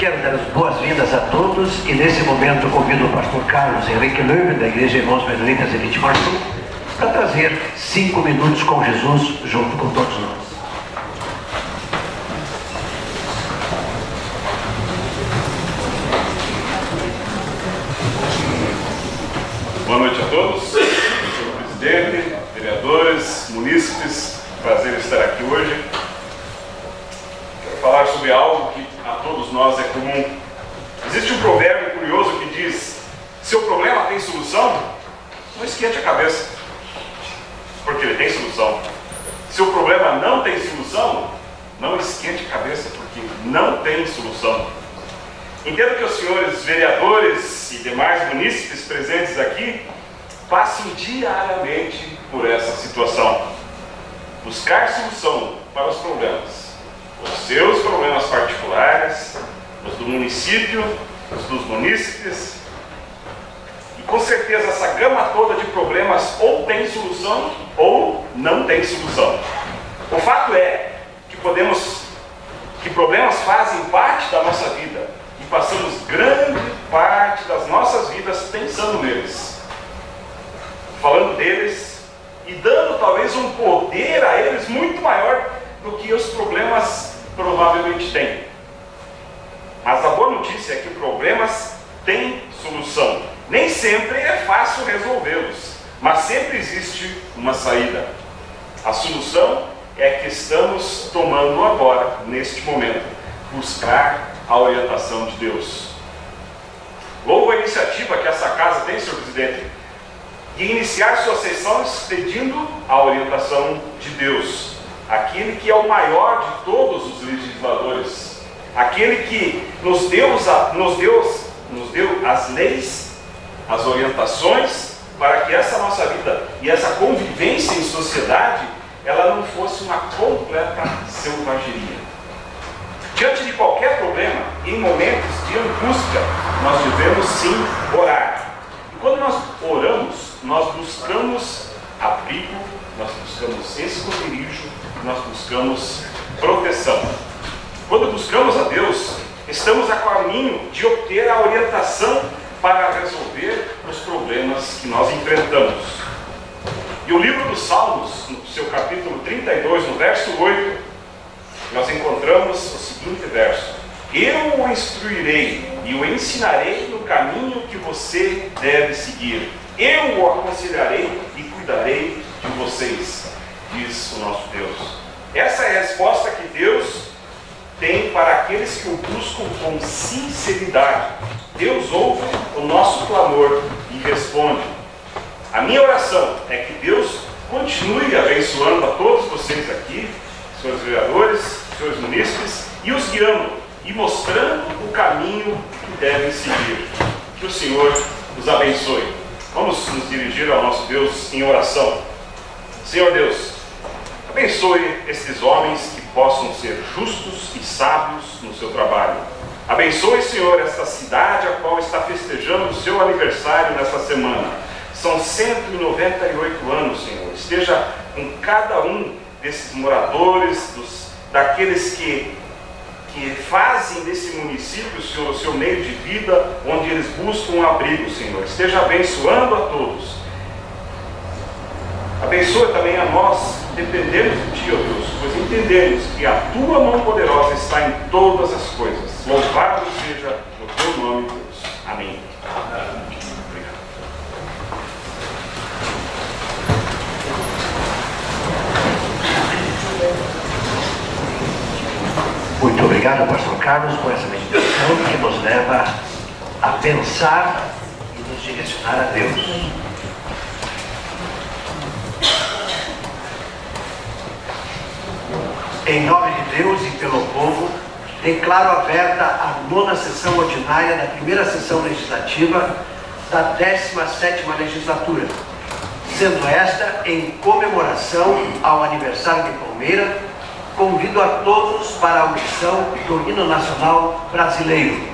Quero dar as boas-vindas a todos e nesse momento convido o pastor Carlos Henrique Löwen, da Igreja Irmãos Menonitas de Vitimarçu, para trazer 5 minutos com Jesus junto com todos nós. Boa noite a todos, senhor presidente, vereadores, munícipes, prazer estar aqui hoje. Quero falar sobre algo que a todos nós é comum. Existe um provérbio curioso que diz: seu problema tem solução? Não esquente a cabeça, porque ele tem solução. Seu problema não tem solução? Não esquente a cabeça, porque não tem solução. Entendo que os senhores vereadores e demais munícipes presentes aqui passam diariamente por essa situação. Buscar solução para os problemas. Os seus problemas particulares, os do município, os dos munícipes. E com certeza essa gama toda de problemas ou tem solução ou não tem solução. O fato é que problemas fazem parte da nossa vida. E passamos grande parte das nossas vidas pensando neles, falando deles e dando talvez um poder a eles muito maior do que os problemas provavelmente têm. Mas a boa notícia é que problemas têm solução. Nem sempre é fácil resolvê-los, mas sempre existe uma saída. A solução é que estamos tomando agora, neste momento, buscar a orientação de Deus. Louvo a iniciativa que essa casa tem, senhor presidente, de iniciar suas sessões pedindo a orientação de Deus, aquele que é o maior de todos os legisladores, aquele que nos deu as leis, as orientações, para que essa nossa vida e essa convivência em sociedade, ela não fosse uma completa selvageria. Diante de qualquer problema, em momentos de angústia, nós devemos sim orar. E quando nós oramos, nós buscamos abrigo, nós buscamos esconderijo, nós buscamos proteção. Quando buscamos a Deus, estamos a caminho de obter a orientação para resolver os problemas que nós enfrentamos. E o livro dos Salmos, no seu capítulo 32, no verso 8, nós encontramos o seguinte verso: eu o instruirei e o ensinarei no caminho que você deve seguir. Eu o aconselharei e cuidarei de vocês, diz o nosso Deus. Essa é a resposta que Deus tem para aqueles que o buscam com sinceridade. Deus ouve o nosso clamor e responde. A minha oração é que Deus continue abençoando a todos vocês aqui, senhores vereadores, senhores munícipes, e os guiando e mostrando o caminho que devem seguir. Que o Senhor os abençoe. Vamos nos dirigir ao nosso Deus em oração. Senhor Deus, abençoe esses homens que possam ser justos e sábios no seu trabalho. Abençoe, Senhor, esta cidade a qual está festejando o seu aniversário nesta semana. São 198 anos, Senhor. Esteja com cada um desses moradores, daqueles que fazem desse município, Senhor, o seu meio de vida, onde eles buscam um abrigo, Senhor. Esteja abençoando a todos. Abençoa também a nós, dependemos de Ti, ó Deus, pois entendemos que a Tua mão poderosa está em todas as coisas. Louvado seja o Teu nome, Deus. Amém. Muito obrigado, pastor Carlos, por essa meditação que nos leva a pensar e nos direcionar a Deus. Em nome de Deus e pelo povo, declaro aberta a 9ª sessão ordinária da primeira sessão legislativa da 17ª legislatura, sendo esta em comemoração ao aniversário de Palmeira. Convido a todos para a audição do hino nacional brasileiro.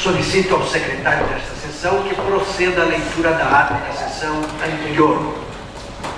Solicito ao secretário desta sessão que proceda à leitura da ata da sessão anterior.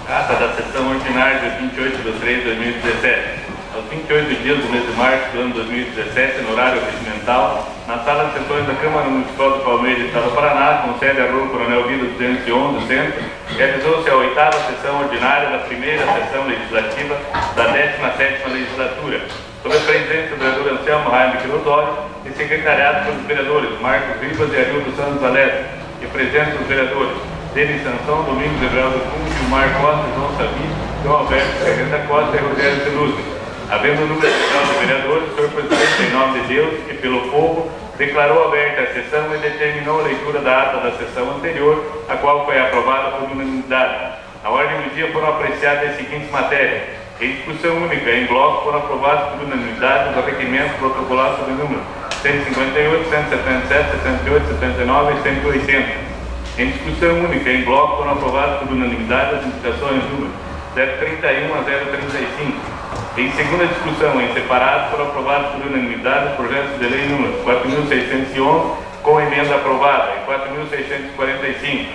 Ata da sessão ordinária de 28 de 3 de 2017. Aos 28 dias do mês de março do ano 2017, no horário regimental, na sala de sessões da Câmara Municipal de Palmeiras, Estado do Paraná, com sede à Rua Coronel Vida 211, Centro, realizou-se a 8ª sessão ordinária da primeira sessão legislativa da 17ª legislatura, sob a presidência do vereador Anselmo Raimund Osório e secretariado pelos vereadores Marcos Ribas e Arildo Santos Valério, e presença dos vereadores Denis Sansão, Domingos Everaldo Cunha, Gilmar Costa, João Sabi, João Alberto Ferreira Costa e Rogério Celúcio. Havendo o número total de vereadores, o senhor presidente, em nome de Deus e pelo povo, declarou aberta a sessão e determinou a leitura da ata da sessão anterior, a qual foi aprovada por unanimidade. Na ordem do dia foram apreciadas as seguintes matérias. Em discussão única, em bloco, foram aprovados por unanimidade os requerimentos protocolados sob o número 158, 177, 78, 79 e 180. Em discussão única, em bloco, foram aprovadas por unanimidade as indicações número 031 a 035. Em segunda discussão, em separado, foram aprovados por unanimidade os projetos de lei número 4.611, com emenda aprovada, e 4.645,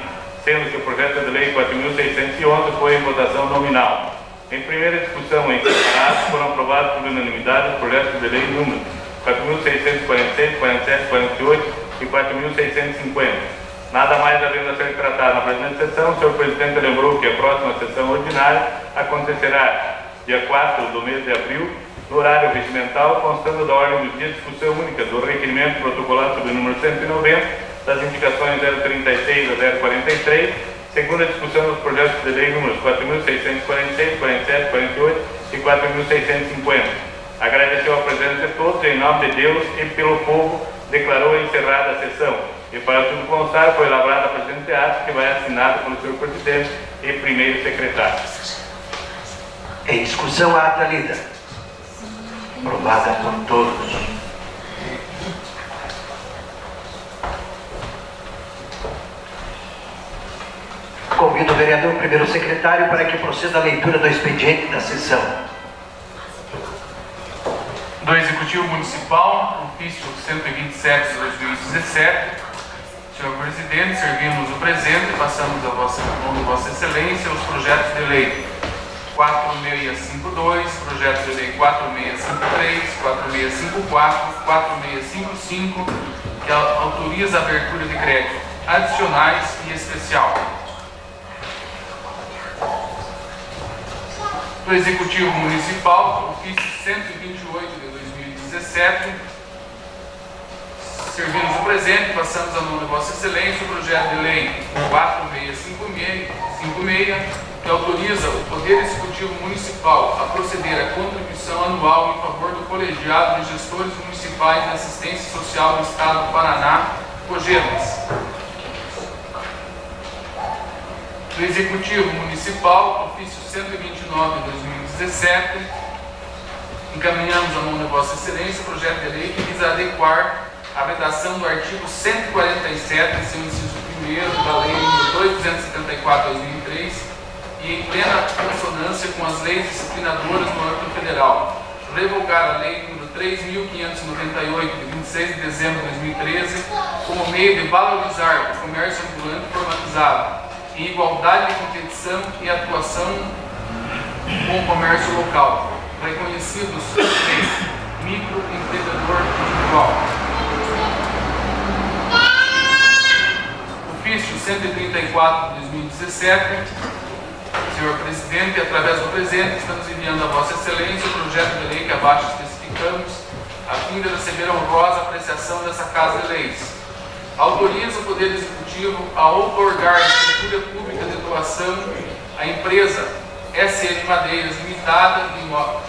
sendo que o projeto de lei 4.611 foi em votação nominal. Em primeira discussão, em separado, foram aprovados por unanimidade os projetos de lei número 4.646, 47, 48 e 4.650. Nada mais havendo a ser tratado na presente sessão, o senhor presidente lembrou que a próxima sessão ordinária acontecerá dia 4 do mês de abril, no horário regimental, constando da ordem do dia discussão única do requerimento protocolado sob o número 190, das indicações 036 a 043, segunda discussão dos projetos de lei números 4.646, 47, 48 e 4.650. Agradeceu a presença de todos, em nome de Deus e pelo povo, declarou encerrada a sessão. E para tudo constar, foi lavrada a presente ata, que vai assinada pelo senhor presidente e primeiro secretário. Em discussão, a ata lida. Aprovada por todos. Convido o vereador primeiro secretário para que proceda a leitura do expediente da sessão. Do Executivo Municipal, ofício 127 de 2017. Senhor presidente, servimos o presente e passamos a mão de Vossa Excelência os projetos de lei 4652, projeto de lei 4653, 4654, 4655, que autoriza a abertura de crédito adicionais e especial. Do Executivo Municipal, ofício 128 de 2017, servimos o presente, passamos a mão de Vossa Excelência o projeto de lei 4656, que autoriza o Poder Executivo Municipal a proceder à contribuição anual em favor do Colegiado de Gestores Municipais de Assistência Social do Estado do Paraná, COGEMAS. Do Executivo Municipal, ofício 129 de 2017, encaminhamos à mão de Vossa Excelência o projeto de lei que visa adequar a redação do artigo 147, seu inciso 1º da Lei nº 274/2003, e em plena consonância com as leis disciplinadoras no âmbito federal, revogar a Lei nº 3.598, de 26 de dezembro de 2013, como meio de valorizar o comércio ambulante formatizado, em igualdade de competição e atuação com o comércio local, reconhecidos microempreendedor individual. Ofício 134 de 2017. Senhor presidente, através do presente, estamos enviando a Vossa Excelência o projeto de lei que abaixo especificamos, a fim de receber a honrosa apreciação dessa Casa de Leis. Autoriza o Poder Executivo a outorgar escritura pública de doação à empresa SM Madeiras Limitada de imóvel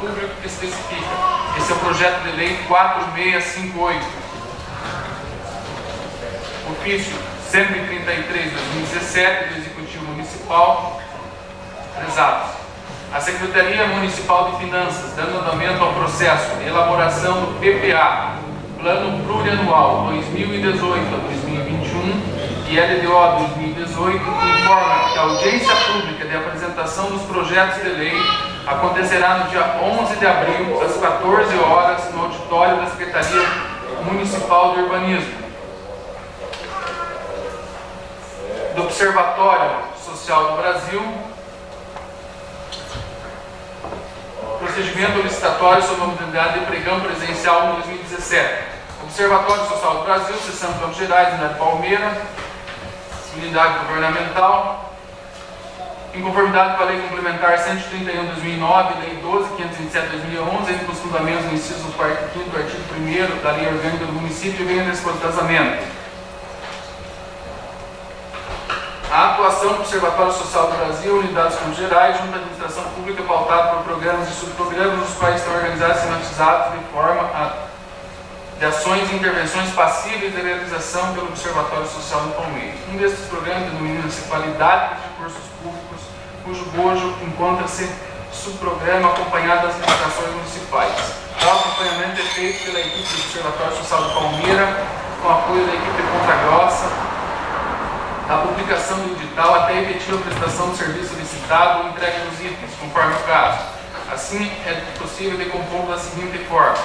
público que especifica. Esse é o projeto de lei 4658. Ofício 133 de 2017 do Executivo Municipal. Prezados, a Secretaria Municipal de Finanças, dando andamento ao processo de elaboração do PPA, Plano Plurianual 2018 a 2021 e LDO 2018, informa que a audiência pública de apresentação dos projetos de lei acontecerá no dia 11 de abril, às 14 horas, no auditório da Secretaria Municipal de Urbanismo, do Observatório Social do Brasil, procedimento licitatório sobre a modalidade de pregão presencial em 2017. Observatório Social do Brasil, Seção Campos Gerais, Unidade Palmeira, Unidade Governamental, em conformidade com a Lei Complementar 131/2009, Lei 12.527/2011, com os fundamentos no inciso 4º, artigo 1º da Lei Orgânica do Município, venha nesse casamento. A atuação do Observatório Social do Brasil, Unidades Campos Gerais, junto à administração pública, pautada por programas e subprogramas, os quais estão organizados e sistematizados de forma de ações e intervenções passíveis de realização pelo Observatório Social do Palmeiras. Um desses programas denomina-se Qualidade de Recursos Públicos, cujo bojo encontra-se subprograma acompanhado das licitações municipais. Tal acompanhamento é feito pela equipe do Observatório Social do Palmeiras, com apoio da equipe de Ponta Grossa, a publicação do edital até a efetiva prestação do serviço licitado ou entrega dos itens, conforme o caso. Assim, é possível decompor da seguinte forma: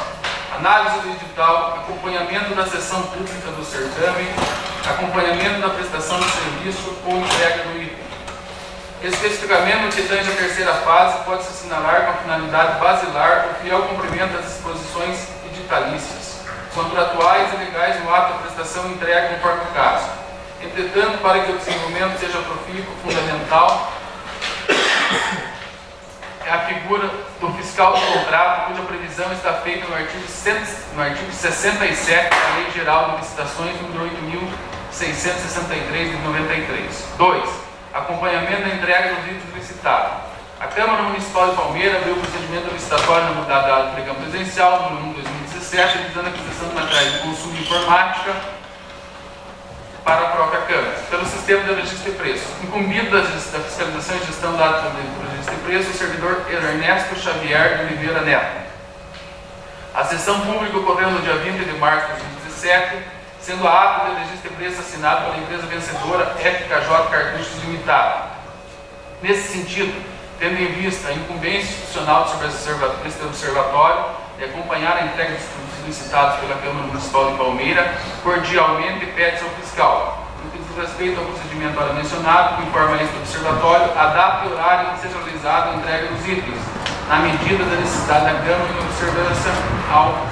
análise do edital, acompanhamento da sessão pública do certame, acompanhamento da prestação do serviço ou entrega do item. Especificamente no que tange a terceira fase, pode-se assinalar com a finalidade basilar o fiel cumprimento das disposições editalícias, contratuais e legais no ato da prestação e entrega, conforme o caso. Entretanto, para que o desenvolvimento seja profícuo, fundamental é a figura do fiscal do contrato, cuja previsão está feita no artigo 67 da Lei Geral de Licitações, número 8.663, de 93. 2. Acompanhamento da entrega dos itens licitados. A Câmara Municipal de Palmeira abriu o procedimento licitatório na modalidade de pregão presencial, número 1/2017, visando a aquisição de materiais de consumo e informática para a própria Câmara, pelo sistema de registro de preços. Incumbido da fiscalização e gestão da ata do registro de preços, o servidor Ernesto Xavier de Oliveira Neto. A sessão pública ocorreu no dia 20 de março de 2017, sendo a ata de registro de preços assinada pela empresa vencedora FKJ Cartuchos Limitada. Nesse sentido, tendo em vista a incumbência institucional deste observatório de acompanhar a entrega dos produtos licitados pela Câmara Municipal de Palmeira, cordialmente pede-se ao fiscal, no que diz respeito ao procedimento ora mencionado, conforme a este observatório, a data e horário em que seja realizada a entrega dos itens, na medida da necessidade da Câmara em observância ao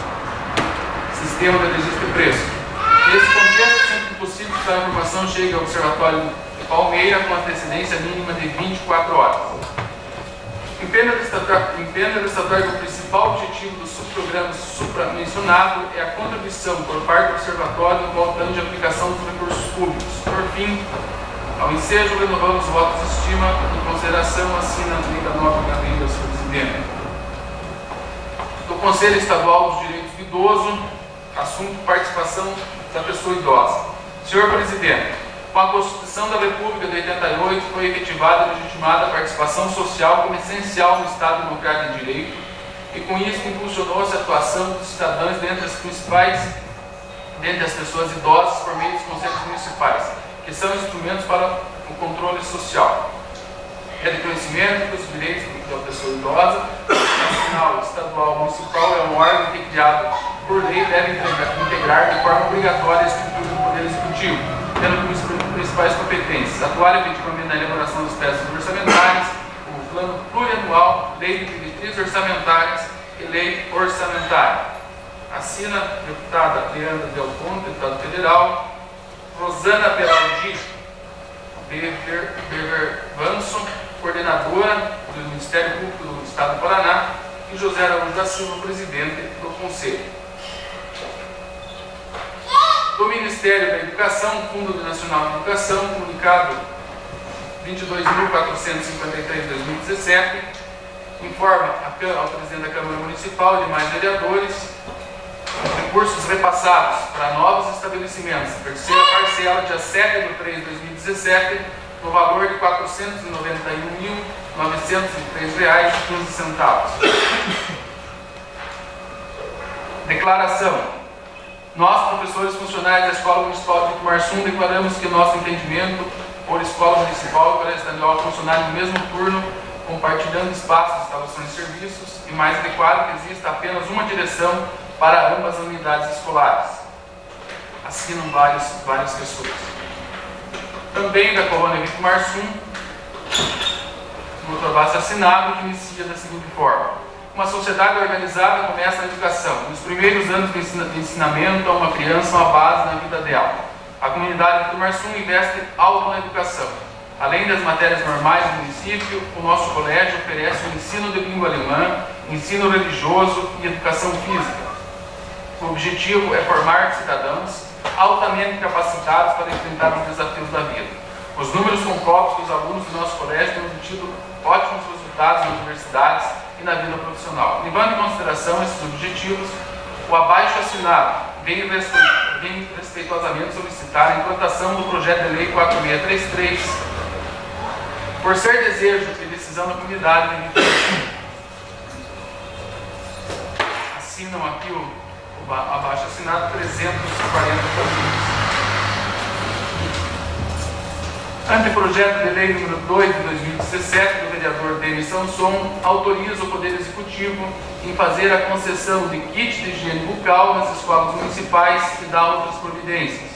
sistema de registro de preços. Nesse contexto, sempre possível que a informação chegue ao Observatório de Palmeira com antecedência mínima de 24 horas. Empenho licitatório, o principal objetivo do subprograma supramencionado é a contribuição por parte do Observatório no voltante de aplicação dos recursos públicos. Por fim, ao ensejo, renovamos os votos de estima em consideração assim na lei da nova Gabriela, senhor presidente. Do Conselho Estadual dos Direitos do Idoso, assunto participação da pessoa idosa. Senhor presidente, com a Constituição da República de 88 foi efetivada e legitimada a participação social como essencial no Estado Democrático de Direito e com isso impulsionou-se a atuação dos cidadãos dentre as pessoas idosas por meio dos conselhos municipais, que são instrumentos para o controle social. É de conhecimento dos direitos da pessoa idosa, nacional, estadual, municipal é um órgão que, criado por lei, deve integrar de forma obrigatória a estrutura do Poder Executivo, tendo como principais competências atuar efetivamente na elaboração das peças orçamentárias, o plano plurianual, lei de diretrizes orçamentárias e lei orçamentária. Assina a deputada Leandra Del Ponte, deputada federal, Rosana Beraldi Bevervanson, coordenadora do Ministério Público do Estado do Paraná, e José Araújo da Silva, presidente do Conselho. Do Ministério da Educação, Fundo Nacional de Educação, comunicado 22.453/2017, informa ao presidente da Câmara Municipal e demais vereadores recursos repassados para novos estabelecimentos. Terceira parcela, dia 7/3/2017, no valor de R$ 491.903,15. Declaração. Nós, professores funcionários da Escola Municipal de Marsum, declaramos que nosso entendimento por Escola Municipal e Colégio Estadual funcionário no mesmo turno, compartilhando espaços, instalações e serviços, e mais adequado que exista apenas uma direção para ambas as unidades escolares. Assinam várias pessoas. Também da colônia Vitor Marsum, um outro abaixo assinado que inicia da seguinte forma: uma sociedade organizada começa na educação. Nos primeiros anos de ensinamento a uma criança, uma base na vida dela. A comunidade Vitor Marsum investe alto na educação. Além das matérias normais do município, o nosso colégio oferece o ensino de língua alemã, ensino religioso e educação física. O objetivo é formar cidadãos altamente capacitados para enfrentar os desafios da vida. Os números comprovam que os alunos do nosso colégio têm obtido ótimos resultados nas universidades e na vida profissional. Levando em consideração esses objetivos, o abaixo assinado vem respeitosamente solicitar a implantação do projeto de lei 4633, por ser desejo e decisão da comunidade. Assinam aqui o abaixo assinado 340 famílias. Anteprojeto de lei número 2 de 2017 do vereador Denis Sanson autoriza o Poder Executivo em fazer a concessão de kit de higiene bucal nas escolas municipais e dá outras providências.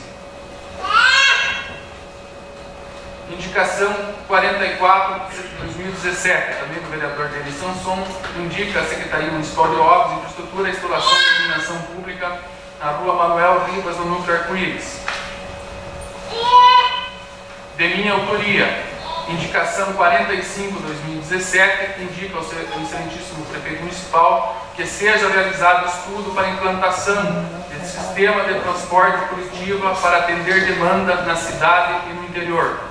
Indicação 44 de 2017, também do vereador Denis Sanson, indica a Secretaria Municipal de Obras, Infraestrutura, Instalação e Iluminação Pública na rua Manuel Ribas, no Núcleo Arco-Íris. De minha autoria, indicação 45 de 2017, indica ao excelentíssimo prefeito municipal que seja realizado estudo para a implantação de sistema de transporte coletivo para atender demanda na cidade e no interior.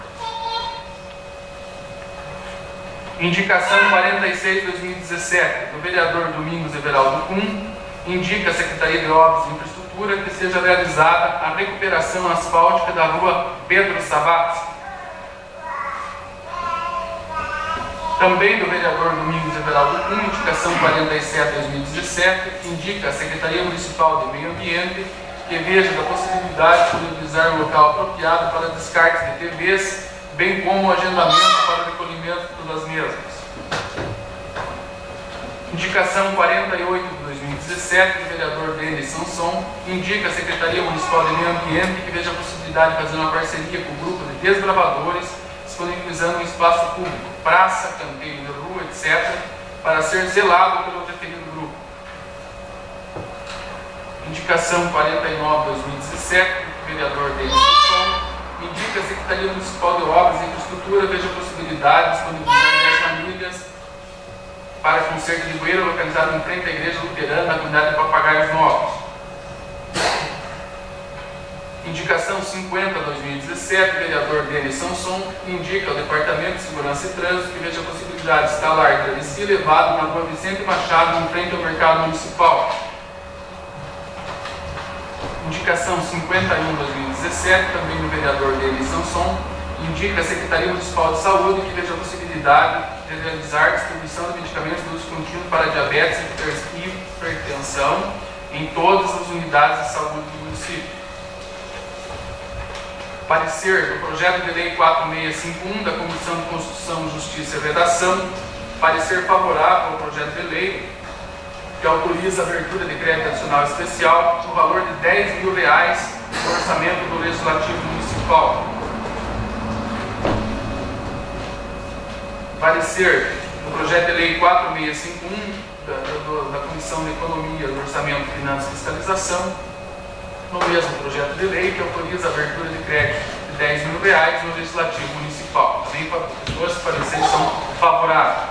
Indicação 46 de 2017, do vereador Domingos Everaldo Kuhn, indica a Secretaria de Obras e Infraestrutura que seja realizada a recuperação asfáltica da rua Pedro Sabat. Também do vereador Domingos Everaldo Kuhn, indicação 47 de 2017, indica a Secretaria Municipal de Meio Ambiente que veja da possibilidade de disponibilizar um local apropriado para descartes de TVs, bem como o agendamento para o recolhimento das mesmas. Indicação 48 de 2017, do vereador Denis Sanson, indica a Secretaria Municipal de Meio Ambiente que veja a possibilidade de fazer uma parceria com o grupo de desbravadores, disponibilizando um espaço público, praça, canteiro de rua, etc., para ser zelado pelo referido grupo. Indicação 49 de 2017, do vereador Denis Sanson, indica a Secretaria Municipal de Obras e Infraestrutura veja a possibilidade de disponibilizar 10 famílias para conserto de bueiro localizado em frente à Igreja Luterana, na comunidade de Papagaios Novos. Indicação 50 de 2017, o vereador Denis Sanson indica ao Departamento de Segurança e Trânsito que veja a possibilidade de instalar travessia elevado na rua Vicente Machado, em frente ao Mercado Municipal. Indicação 51 de 2017, também do vereador Denis Sanson, indica a Secretaria Municipal de Saúde que veja a possibilidade de realizar distribuição de medicamentos de uso contínuo para diabetes e hipertensão em todas as unidades de saúde do município. Parecer do projeto de lei 4651 da Comissão de Constituição, Justiça e Redação, parecer favorável ao projeto de lei que autoriza a abertura de crédito adicional especial no valor de R$10 mil no orçamento do Legislativo Municipal. Parecer do projeto de lei 4651 da Comissão de Economia, do Orçamento, Finanças e Fiscalização, no mesmo projeto de lei que autoriza a abertura de crédito de R$10 mil no Legislativo Municipal. Também os dois pareceres são favoráveis.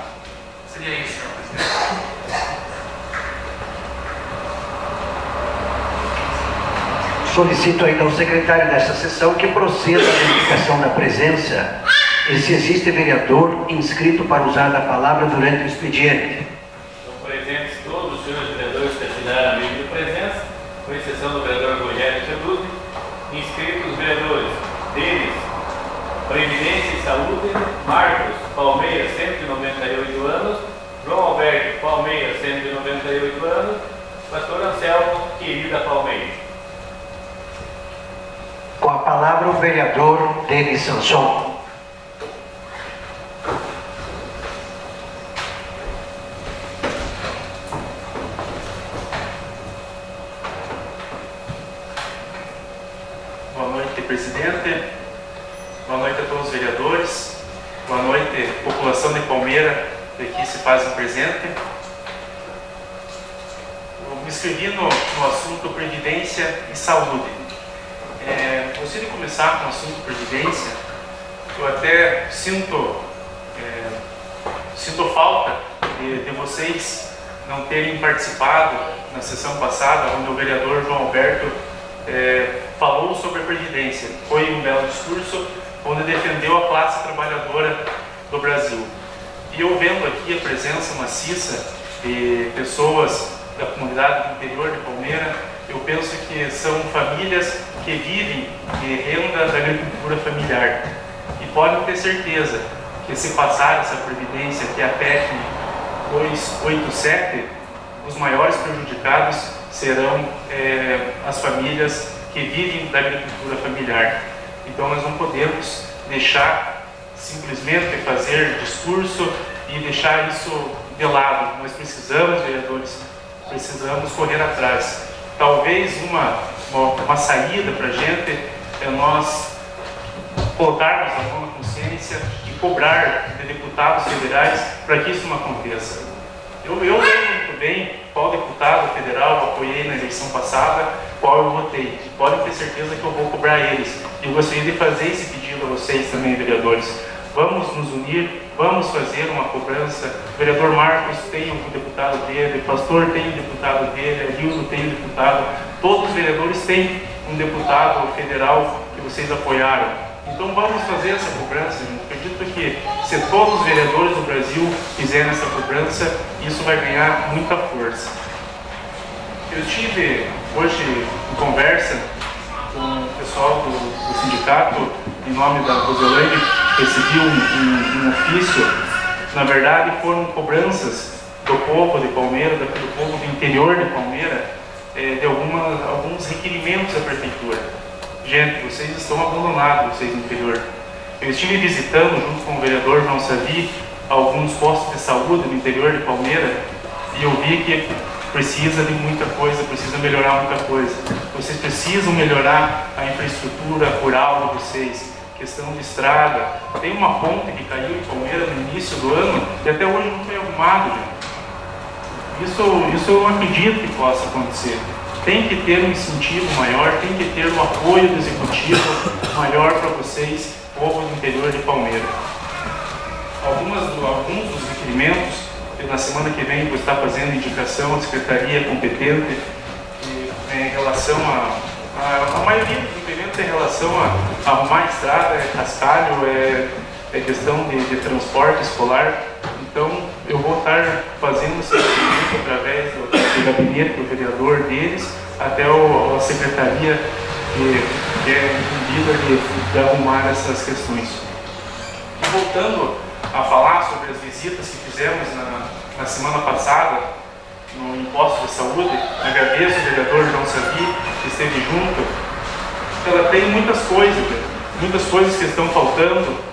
Seria isso, senhor presidente. Solicito ainda ao secretário desta sessão que proceda à verificação da presença e se existe vereador inscrito para usar da palavra durante o expediente. Estão presentes todos os senhores vereadores que assinaram a lei de presença, com exceção do vereador Rogério Tcheduzi. Inscritos os vereadores Denis, Previdência e Saúde, Marcos Palmeira, 198 anos, João Alberto Palmeira, 198 anos, Pastor Anselmo Querida Palmeira. Com a palavra o vereador Denis Sanson. Palmeira que aqui se fazem presente. Eu me inscrevi no assunto Previdência e Saúde. Gostaria de começar com o assunto Previdência. Eu até sinto falta de vocês não terem participado na sessão passada, onde o vereador João Alberto falou sobre a Previdência. Foi um belo discurso, onde defendeu a classe trabalhadora do Brasil. E eu vendo aqui a presença maciça de pessoas da comunidade do interior de Palmeira, eu penso que são famílias que vivem de renda da agricultura familiar. E podem ter certeza que se passar essa Previdência, que é a PEC 287, os maiores prejudicados serão as famílias que vivem da agricultura familiar. Então nós não podemos deixar simplesmente fazer discurso e deixar isso de lado. Nós precisamos, vereadores, precisamos correr atrás. Talvez uma saída para a gente é nós colocarmos a mão na consciência e cobrar de deputados federais para que isso não aconteça. Eu lembro muito bem qual deputado federal eu apoiei na eleição passada, qual eu votei. Podem ter certeza que eu vou cobrar eles. E eu gostaria de fazer esse pedido a vocês também, vereadores. Vamos nos unir, vamos fazer uma cobrança. O vereador Marcos tem um deputado dele, o pastor tem um deputado dele, a Hildo tem um deputado. Todos os vereadores têm um deputado federal que vocês apoiaram. Então vamos fazer essa cobrança. Eu acredito que se todos os vereadores do Brasil fizerem essa cobrança, isso vai ganhar muita força. Eu estive hoje em conversa com o pessoal do sindicato, em nome da Roselândia, recebi um ofício. Na verdade, foram cobranças do povo de Palmeira, do povo do interior de Palmeira, de alguns requerimentos da prefeitura. Gente, vocês estão abandonados, vocês no interior. Eu estive visitando, junto com o vereador João Savi, alguns postos de saúde no interior de Palmeira, e eu vi que precisa de muita coisa, precisa melhorar muita coisa. Vocês precisam melhorar a infraestrutura rural de vocês, questão de estrada. Tem uma ponte que caiu em Palmeira no início do ano e até hoje não foi arrumado, gente. Isso eu não acredito que possa acontecer. Tem que ter um incentivo maior, tem que ter um apoio do executivo maior para vocês, povo do interior de Palmeira. Alguns dos requerimentos, eu, na semana que vem, vou estar fazendo indicação à secretaria competente em relação a maioria dos requerimentos em relação a arrumar estrada, cascalho, questão de transporte escolar. Então, eu vou estar fazendo esse requerimento através do gabinete do vereador deles até a secretaria que é incumbida de arrumar essas questões. E voltando a falar sobre as visitas que fizemos na semana passada no imposto de saúde, agradeço o vereador João Savi que esteve junto. Ela tem muitas coisas que estão faltando.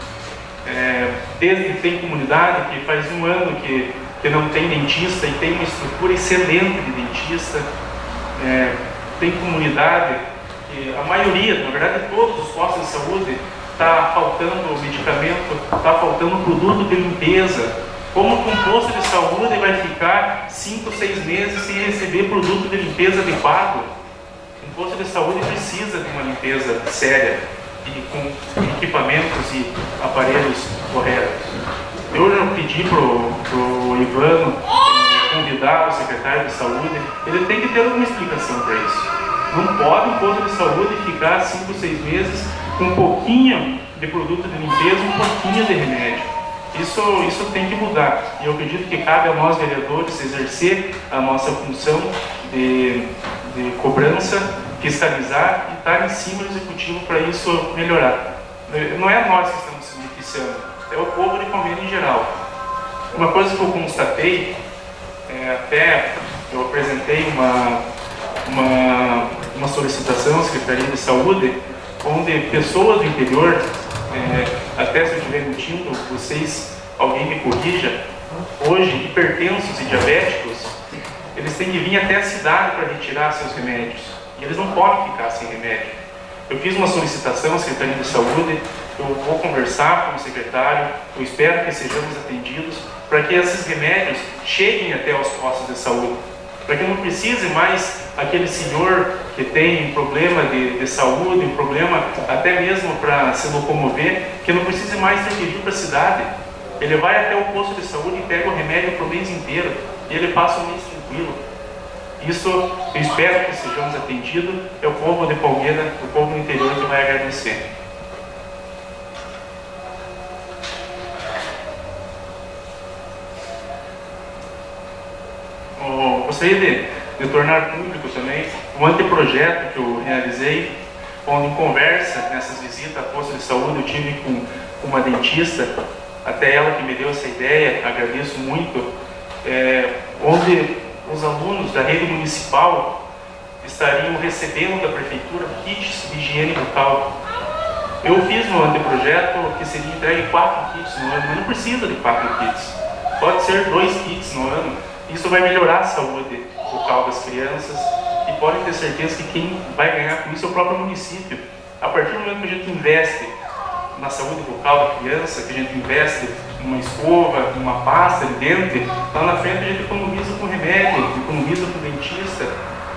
Desde que tem comunidade que faz um ano que não tem dentista e tem uma estrutura excelente de dentista. Tem comunidade que a maioria, na verdade todos os postos de saúde, está faltando medicamento, está faltando produto de limpeza. Como que um posto de saúde vai ficar 5, 6 meses sem receber produto de limpeza adequado? Um posto de saúde precisa de uma limpeza séria e com equipamentos e aparelhos corretos. Eu já pedi para o Ivano convidar o secretário de saúde, ele tem que ter uma explicação para isso. Não pode um posto de saúde ficar 5, 6 meses com um pouquinho de produto de limpeza e um pouquinho de remédio. Isso tem que mudar. E eu acredito que cabe a nós, vereadores, exercer a nossa função de cobrança, fiscalizar e estar em cima do executivo para isso melhorar. Não é nós que estamos se beneficiando, é o povo de Palmeira em geral. Uma coisa que eu constatei, até eu apresentei uma solicitação à Secretaria de Saúde, onde pessoas do interior, até se eu estiver mentindo, alguém me corrija, hoje hipertensos e diabéticos, eles têm que vir até a cidade para retirar seus remédios. E eles não podem ficar sem remédio. Eu fiz uma solicitação à Secretaria de Saúde, eu vou conversar com o secretário, eu espero que sejamos atendidos para que esses remédios cheguem até os postos de saúde, para que não precise mais aquele senhor que tem um problema de saúde, um problema até mesmo para se locomover, que não precise mais ter que vir para a cidade. Ele vai até o posto de saúde e pega o remédio para o mês inteiro, e ele passa um mês tranquilo. Isso eu espero que sejamos atendidos, é o povo de Palmeira, o povo do interior que vai agradecer. Gostaria de tornar público também um anteprojeto que eu realizei, onde em conversa, nessas visitas a posto de saúde, eu tive com uma dentista, até ela que me deu essa ideia, agradeço muito, onde os alunos da rede municipal estariam recebendo da prefeitura kits de higiene bucal. Eu fiz no anteprojeto que seria entregue 4 kits no ano, mas não precisa de 4 kits, pode ser 2 kits no ano. Isso vai melhorar a saúde bucal das crianças e podem ter certeza que quem vai ganhar com isso é o próprio município. A partir do momento que a gente investe na saúde bucal da criança, que a gente investe numa escova, numa pasta de dente, lá na frente a gente economiza com remédio, economiza com dentista.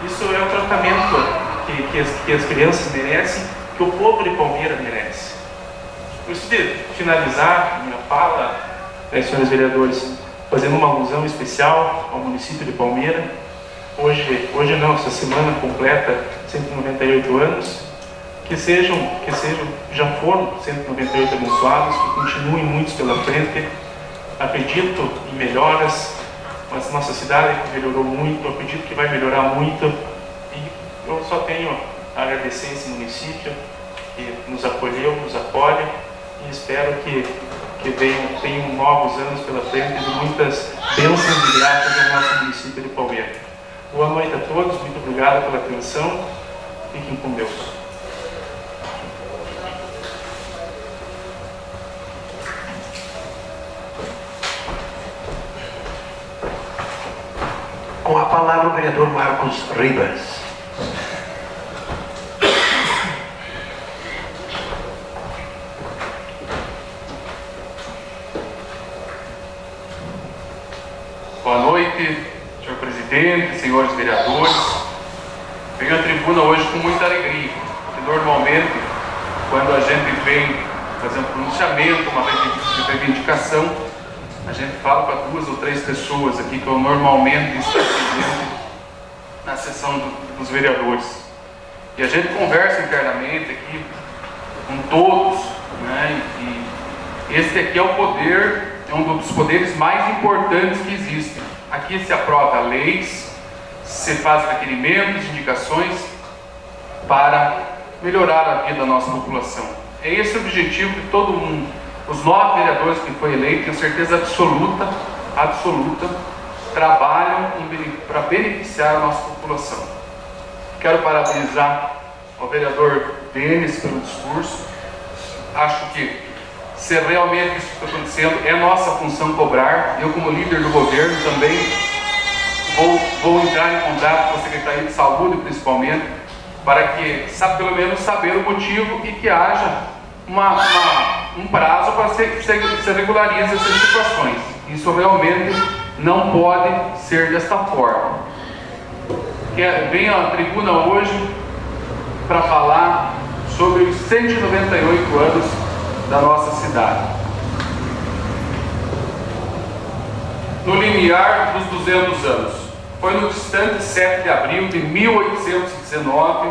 Isso é o tratamento que as crianças merecem, que o povo de Palmeira merece. Eu gostaria de finalizar minha fala, senhores vereadores, fazendo uma alusão especial ao município de Palmeira. Hoje não, essa semana completa 198 anos. Que já foram 198 abençoados, que continuem muitos pela frente. Acredito em melhoras, mas nossa cidade melhorou muito, acredito que vai melhorar muito. E eu só tenho a agradecer esse município que nos acolheu, nos acolhe, e espero que tenham novos anos pela frente e muitas bênçãos e graças ao nosso município de Palmeira. Boa noite a todos, muito obrigado pela atenção, fiquem com Deus. Com a palavra o vereador Marcos Ribas. Boa noite, senhor presidente, senhores vereadores. Venho à tribuna hoje com muita alegria, porque normalmente, quando a gente vem fazer um pronunciamento, uma reivindicação, a gente fala para 2 ou 3 pessoas aqui, que eu normalmente estou presente na sessão dos vereadores. E a gente conversa internamente aqui com todos, né? E esse aqui é o poder, é um dos poderes mais importantes que existem. Aqui se aprova leis, se faz requerimentos, indicações para melhorar a vida da nossa população. É esse o objetivo de todo mundo. Os 9 vereadores que foi eleito, tenho certeza absoluta, trabalham para beneficiar a nossa população. Quero parabenizar ao vereador Denis pelo discurso. Acho que, se realmente isso está acontecendo, é nossa função cobrar. Eu, como líder do governo, também vou entrar em contato com a Secretaria de Saúde, principalmente, para que, pelo menos, saber o motivo e que haja um prazo para se regularize essas situações. Isso realmente não pode ser desta forma. Venho à tribuna hoje para falar sobre os 198 anos da nossa cidade. No limiar dos 200 anos, foi no distante 7 de abril de 1819,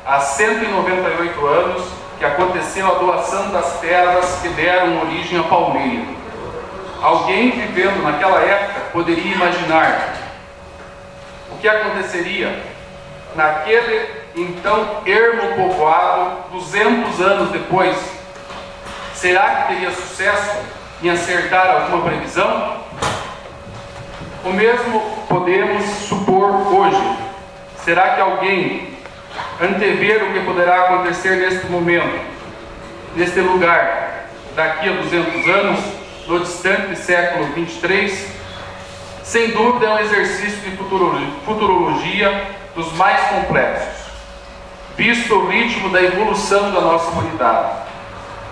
há 198 anos, que aconteceu a doação das terras que deram origem a Palmeira. Alguém vivendo naquela época poderia imaginar o que aconteceria naquele então ermo povoado 200 anos depois. Será que teria sucesso em acertar alguma previsão? O mesmo podemos supor hoje. Será que alguém antever o que poderá acontecer neste momento, neste lugar, daqui a 200 anos, no distante século 23? Sem dúvida é um exercício de futurologia dos mais complexos. visto o ritmo da evolução da nossa humanidade.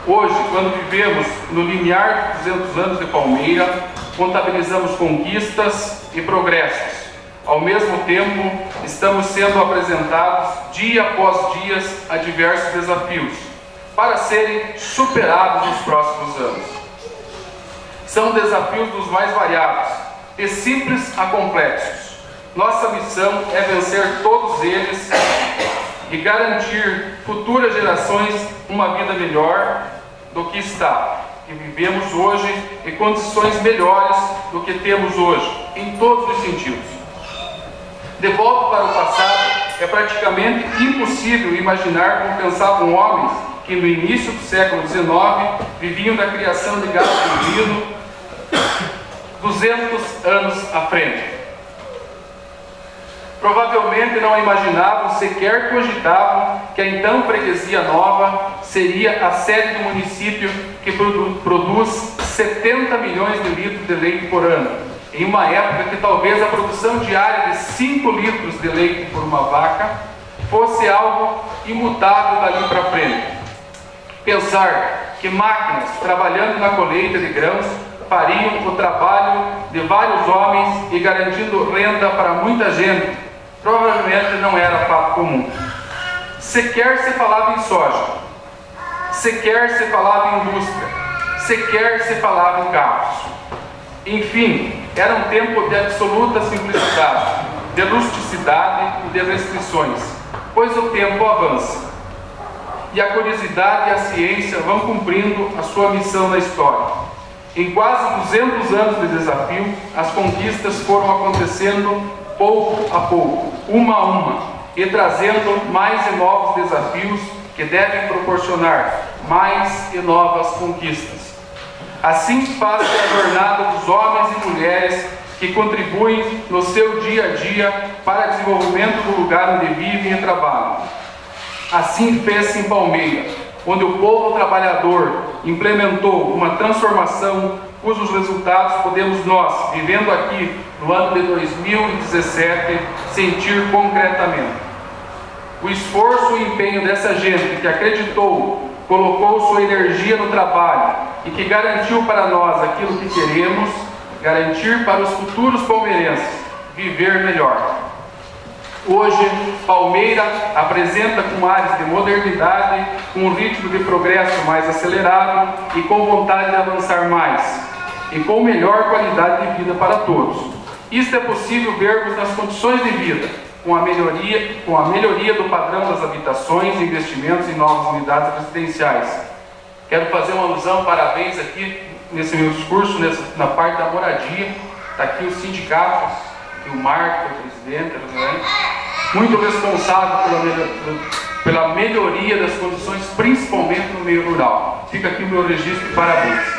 Hoje, quando vivemos no limiar de 200 anos de Palmeira, contabilizamos conquistas e progressos. Ao mesmo tempo, estamos sendo apresentados dia após dia a diversos desafios para serem superados nos próximos anos. São desafios dos mais variados, de simples a complexos. Nossa missão é vencer todos eles e garantir futuras gerações uma vida melhor do que está, que vivemos hoje, em condições melhores do que temos hoje, em todos os sentidos. De volta para o passado, é praticamente impossível imaginar como pensavam homens que no início do século XIX viviam da criação de gado bovino 200 anos à frente. Provavelmente não imaginavam, sequer cogitavam, que a então Freguesia Nova seria a sede do município que produz 70 milhões de litros de leite por ano, em uma época que talvez a produção diária de 5 litros de leite por uma vaca fosse algo imutável dali para frente. Pensar que máquinas trabalhando na colheita de grãos fariam o trabalho de vários homens e garantindo renda para muita gente, provavelmente não era fato comum. Sequer se falava em soja, sequer se falava em indústria, sequer se falava em carros. Enfim, era um tempo de absoluta simplicidade, de rusticidade e de restrições, pois o tempo avança. E a curiosidade e a ciência vão cumprindo a sua missão na história. Em quase 200 anos de desafio, as conquistas foram acontecendo pouco a pouco, uma a uma, e trazendo mais e novos desafios que devem proporcionar mais e novas conquistas. Assim faz-se a jornada dos homens e mulheres que contribuem no seu dia a dia para o desenvolvimento do lugar onde vivem e trabalham. Assim fez-se em Palmeira, onde o povo trabalhador implementou uma transformação cujos resultados podemos nós, vivendo aqui no ano de 2017, sentir concretamente. O esforço e empenho dessa gente que acreditou, colocou sua energia no trabalho e que garantiu para nós aquilo que queremos, garantir para os futuros palmeirenses viver melhor. Hoje, Palmeira apresenta com ares de modernidade, com um ritmo de progresso mais acelerado e com vontade de avançar mais, e com melhor qualidade de vida para todos. Isto é possível vermos nas condições de vida, com a melhoria do padrão das habitações e investimentos em novas unidades residenciais. Quero fazer uma alusão, parabéns aqui nesse meu discurso, na parte da moradia. Está aqui o sindicato, aqui o Marco, o presidente, muito responsável pela melhoria das condições, principalmente no meio rural. Fica aqui o meu registro, parabéns.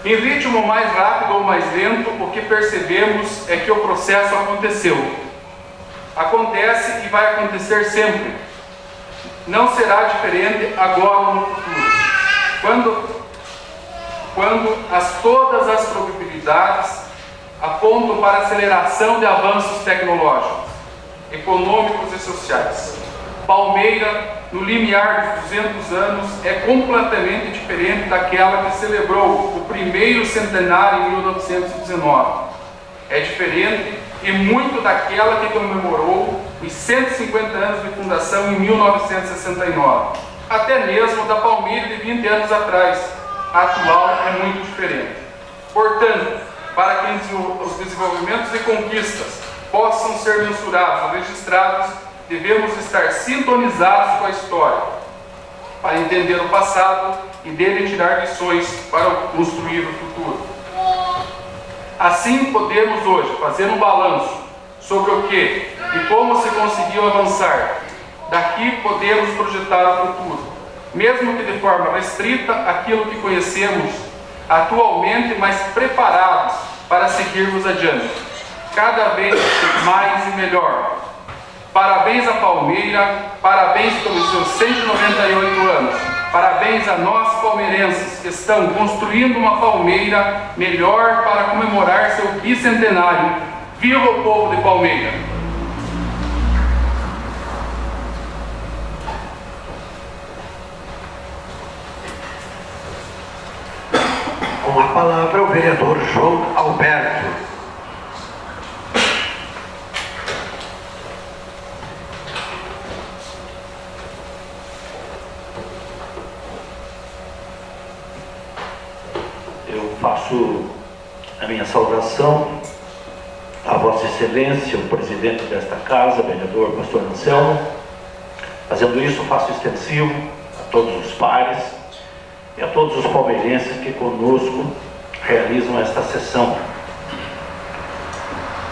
Em ritmo mais rápido ou mais lento, o que percebemos é que o processo aconteceu. Acontece e vai acontecer sempre. Não será diferente agora ou no futuro. Quando todas as probabilidades apontam para a aceleração de avanços tecnológicos, econômicos e sociais. Palmeira, no limiar de 200 anos, é completamente diferente daquela que celebrou o primeiro centenário em 1919. É diferente e muito daquela que comemorou os 150 anos de fundação em 1969. Até mesmo da Palmeira de 20 anos atrás. A atual é muito diferente. Portanto, para que os desenvolvimentos e conquistas possam ser mensurados ou registrados, devemos estar sintonizados com a história, para entender o passado e dele tirar lições para construir o futuro. Assim, podemos hoje fazer um balanço sobre o que e como se conseguiu avançar. Daqui podemos projetar o futuro, mesmo que de forma restrita aquilo que conhecemos atualmente, mas preparados para seguirmos adiante, cada vez mais e melhor. Parabéns a Palmeira, parabéns pelos seus 198 anos, parabéns a nós palmeirenses que estão construindo uma Palmeira melhor para comemorar seu bicentenário. Viva o povo de Palmeira! vereador João Alberto. Eu faço a minha saudação a Vossa Excelência, o presidente desta casa, vereador Pastor Anselmo. Fazendo isso, faço extensivo a todos os pares e a todos os palmeirenses que conosco realizam esta sessão.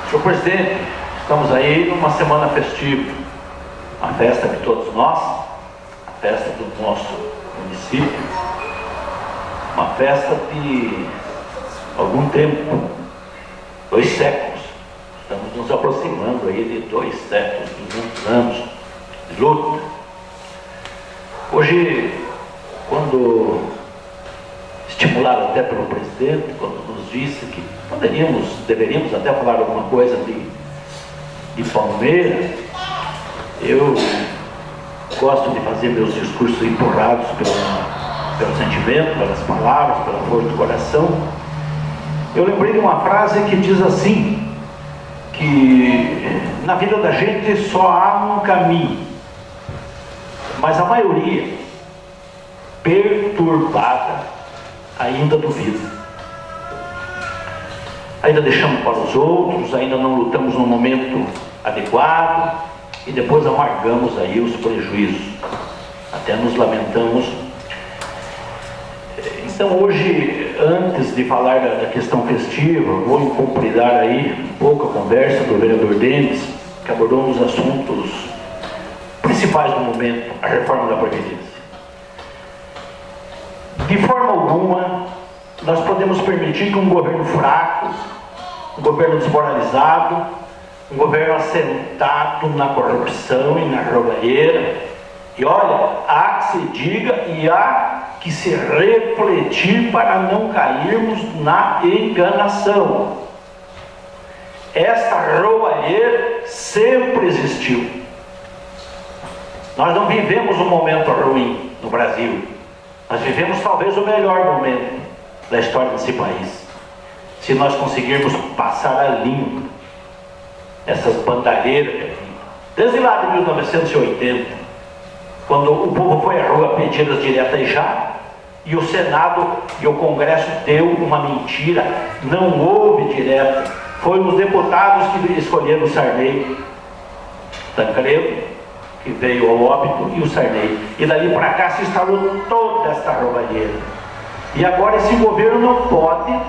Senhor presidente, estamos aí numa semana festiva, uma festa de todos nós, a festa do nosso município, uma festa de algum tempo, 2 séculos. Estamos nos aproximando aí de 2 séculos, 200 anos de luta. Hoje, quando estimulado até pelo presidente, quando nos disse que deveríamos até falar alguma coisa de Palmeiras, eu gosto de fazer meus discursos empurrados pelo sentimento, pelas palavras, pela força do coração. Eu lembrei de uma frase que diz assim, que na vida da gente só há um caminho, mas a maioria perturbada ainda duvida. Ainda deixamos para os outros, ainda não lutamos no momento adequado e depois amargamos aí os prejuízos, até nos lamentamos. Então hoje, antes de falar da questão festiva, vou compridar aí um pouco a conversa do vereador Dendes, que abordou um dos assuntos principais do momento, a reforma da Previdência. De forma alguma, nós podemos permitir que um governo fraco, um governo desmoralizado, um governo assentado na corrupção e na roubalheira, e olha, há que se diga e há que se refletir para não cairmos na enganação. Esta roubalheira sempre existiu. Nós não vivemos um momento ruim no Brasil. Nós vivemos talvez o melhor momento da história desse país. Se nós conseguirmos passar a limpo essas bandalheiras, desde lá de 1980, quando o povo foi à rua pedir as diretas já, e o Senado e o Congresso deu uma mentira, não houve direta. Foram os deputados que escolheram o Sarney, Tancredo, que veio ao óbito, e o Sarney. E dali para cá se instalou toda esta roubalheira. E agora esse governo não pode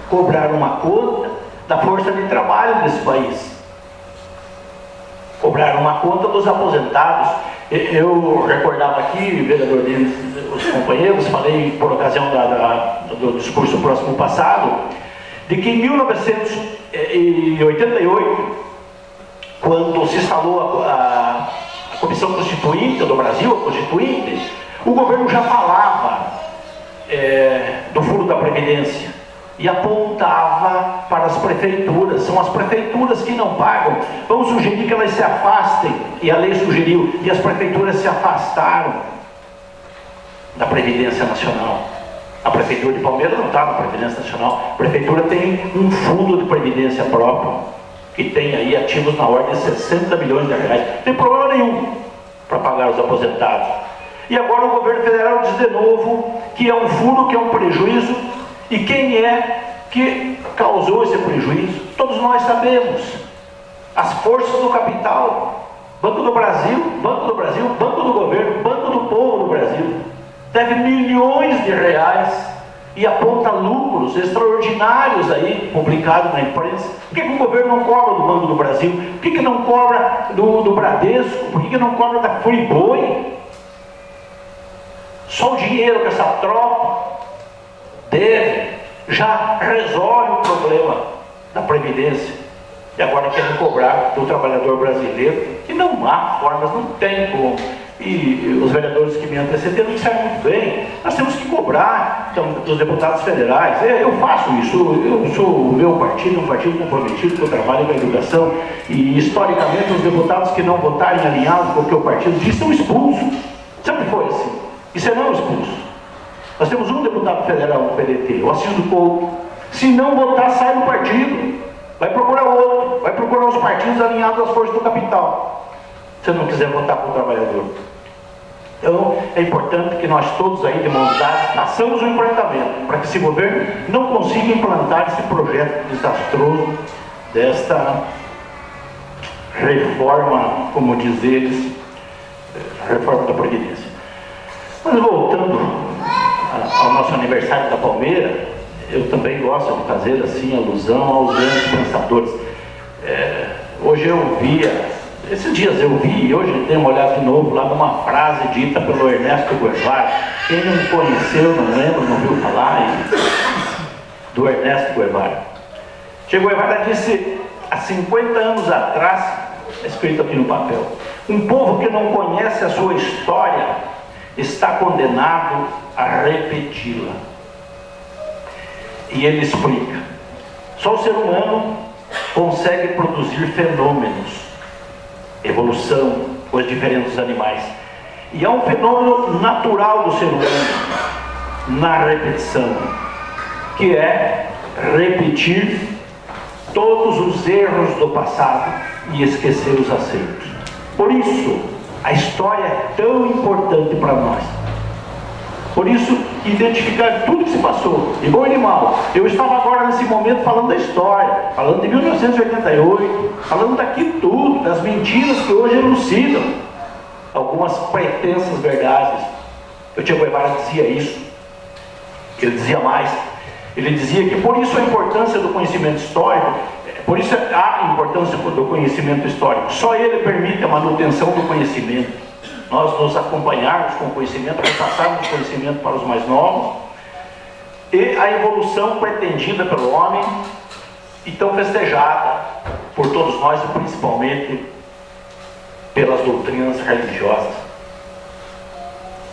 cobrar uma conta da força de trabalho desse país. Cobrar uma conta dos aposentados. Eu recordava aqui, vereador Dendes, os companheiros, falei por ocasião do discurso próximo passado, de que em 1988, quando se instalou a Comissão Constituinte do Brasil, a Constituinte, o governo já falava do furo da Previdência e apontava para as prefeituras. São as prefeituras que não pagam. Vamos sugerir que elas se afastem, e a lei sugeriu, e as prefeituras se afastaram da Previdência Nacional. A Prefeitura de Palmeiras não está na Previdência Nacional. A Prefeitura tem um fundo de previdência próprio, que tem aí ativos na ordem de 60 milhões de reais. Não tem problema nenhum para pagar os aposentados. E agora o governo federal diz de novo que é um furo, que é um prejuízo. E quem é que causou esse prejuízo? Todos nós sabemos. As forças do capital. Banco do Brasil, Banco do Governo, Banco do Povo do Brasil. Deve milhões de reais e aponta lucros extraordinários aí, publicados na imprensa. Por que o governo não cobra do Banco do Brasil? Por que não cobra do Bradesco? Por que não cobra da Friboi? Só o dinheiro que essa tropa deve já resolve o problema da Previdência. E agora querem cobrar do trabalhador brasileiro, que não há formas, não tem como. E os vereadores que me antecederam disseram muito bem, nós temos que cobrar então, dos deputados federais. Eu faço isso, eu sou o meu partido, um partido comprometido com o trabalho e com a educação, e historicamente os deputados que não votarem alinhados com o que o partido diz são expulsos. Sempre foi assim, e serão expulsos. Nós temos um deputado federal no PDT, o Assis do Couto, Se não votar, sai do partido. Vai procurar outro. Vai procurar os partidos alinhados às forças do capital. Se não quiser votar para o trabalhador. Então, é importante que nós todos aí, de mãos dadas, façamos um enfrentamento para que esse governo não consiga implantar esse projeto desastroso desta reforma, como diz eles, reforma da Previdência. Mas voltando ao nosso aniversário da Palmeira, eu também gosto de fazer assim alusão aos grandes pensadores. Hoje eu via, esses dias eu vi, e hoje dei uma olhada de novo lá numa frase dita pelo Ernesto Guevara. Quem não conheceu, não lembra, não viu falar do Ernesto Guevara. Che Guevara disse há 50 anos atrás, escrito aqui no papel: um povo que não conhece a sua história está condenado a repeti-la. E ele explica: só o ser humano consegue produzir fenômenos, evolução, os diferentes animais. E há um fenômeno natural do ser humano na repetição, que é repetir todos os erros do passado e esquecer os acertos. Por isso, a história é tão importante para nós. Por isso, identificar tudo que se passou, de bom e de mal. Eu estava agora nesse momento falando da história, falando de 1988, falando daqui tudo, das mentiras que hoje elucidam algumas pretensas verdades. O Che Guevara dizia isso. Ele dizia mais. Ele dizia que por isso a importância do conhecimento histórico, por isso a importância do conhecimento histórico. Só ele permite a manutenção do conhecimento. Nós nos acompanharmos com o conhecimento, repassarmos o conhecimento para os mais novos, e a evolução pretendida pelo homem e tão festejada por todos nós, e principalmente pelas doutrinas religiosas.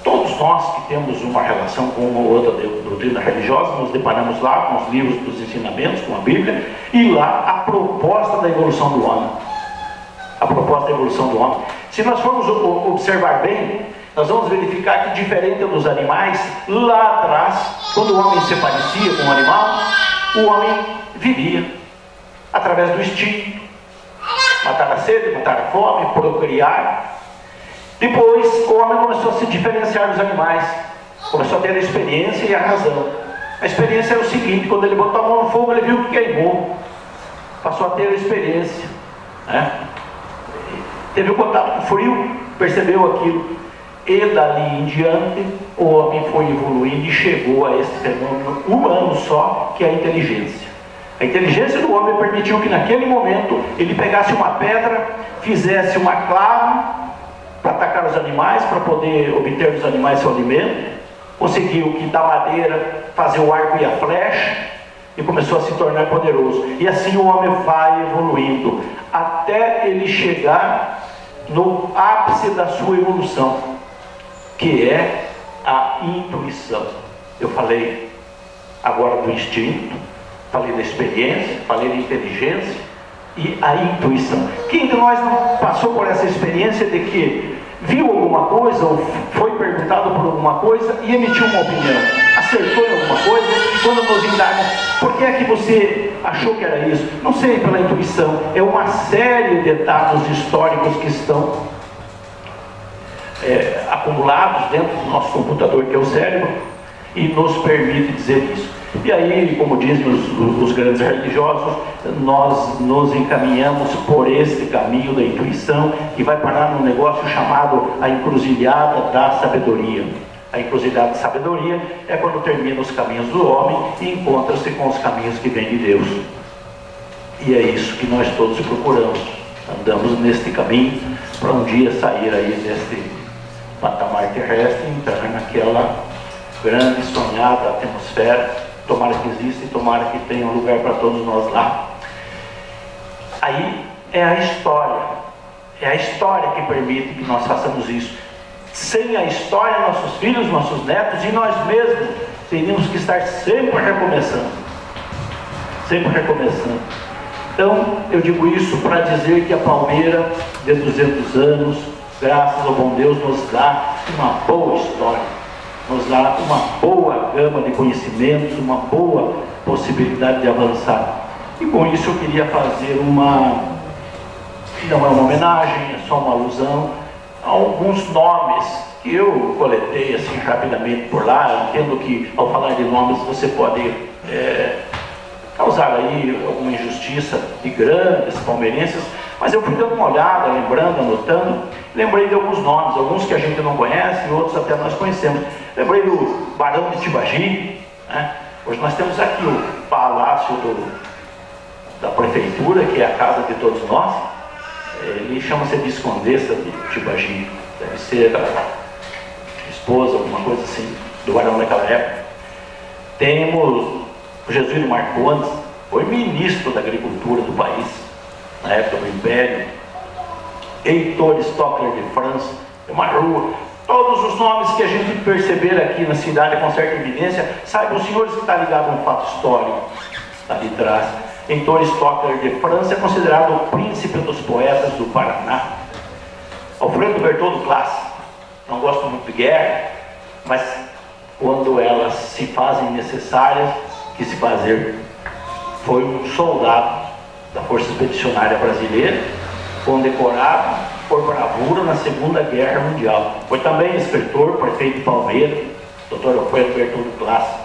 Todos nós que temos uma relação com uma ou outra doutrina religiosa, nos deparamos lá com os livros dos ensinamentos, com a Bíblia, e lá a proposta da evolução do homem. A proposta da evolução do homem. Se nós formos observar bem, nós vamos verificar que, diferente dos animais, lá atrás, quando o homem se parecia com o animal, o homem vivia através do instinto: matar a sede, matar a fome, procriar. Depois, o homem começou a se diferenciar dos animais, começou a ter a experiência e a razão. A experiência era o seguinte: quando ele botou a mão no fogo, ele viu que queimou, passou a ter a experiência, né? Teve um contato com o frio, percebeu aquilo, e dali em diante o homem foi evoluindo e chegou a esse fenômeno humano só, que é a inteligência. A inteligência do homem permitiu que naquele momento ele pegasse uma pedra, fizesse uma clave para atacar os animais, para poder obter dos animais seu alimento, conseguiu que da madeira fazer o arco e a flecha, e começou a se tornar poderoso. E assim o homem vai evoluindo, até ele chegar no ápice da sua evolução, que é a intuição. Eu falei agora do instinto, falei da experiência, falei da inteligência e a intuição. Quem de nós não passou por essa experiência de que viu alguma coisa ou foi perguntado por alguma coisa e emitiu uma opinião, acertou em alguma coisa, e quando nos indagam: por que é que você achou que era isso? Não sei, pela intuição. É uma série de dados históricos que estão acumulados dentro do nosso computador, que é o cérebro, e nos permite dizer isso. E aí, como dizem os grandes religiosos, nós nos encaminhamos por este caminho da intuição, que vai parar num negócio chamado a encruzilhada da sabedoria. A encruzilhada da sabedoria é quando termina os caminhos do homem e encontra-se com os caminhos que vêm de Deus. E é isso que nós todos procuramos. Andamos neste caminho para um dia sair aí deste patamar terrestre e entrar naquela grande e sonhada atmosfera. Tomara que exista e tomara que tenha um lugar para todos nós lá. Aí é a história que permite que nós façamos isso. Sem a história, nossos filhos, nossos netos e nós mesmos teríamos que estar sempre recomeçando. Sempre recomeçando. Então, eu digo isso para dizer que a Palmeira, de 200 anos, graças ao bom Deus, nos dá uma boa história. Nos dá uma boa gama de conhecimentos, uma boa possibilidade de avançar. E com isso eu queria fazer não é uma homenagem, é só uma alusão a alguns nomes que eu coletei assim rapidamente por lá. Entendo que ao falar de nomes você pode causar aí alguma injustiça de grandes palmeirenses, mas eu fui dando uma olhada, lembrando, anotando, lembrei de alguns nomes, alguns que a gente não conhece e outros até nós conhecemos. Lembrei do Barão de Tibagi, né? Hoje nós temos aqui o Palácio da Prefeitura, que é a casa de todos nós. Ele chama-se Viscondessa de Tibagi, deve ser a esposa, alguma coisa assim, do barão daquela época. Temos o Jesuíno Marcondes, foi ministro da Agricultura do país, na época do Império. Heitor Stockler de França, uma rua. Todos os nomes que a gente perceber aqui na cidade com certa evidência, saibam os senhores que está ligado a um fato histórico ali atrás. Heitor Stockler de França é considerado o príncipe dos poetas do Paraná. Alfredo Bertoldo Classe, não gosto muito de guerra, mas quando elas se fazem necessárias, que se fazer. Foi um soldado da Força Expedicionária Brasileira, condecorado por bravura na Segunda Guerra Mundial. Foi também escritor, prefeito de Palmeiras, Dr. Alfredo Bertoldo Classe.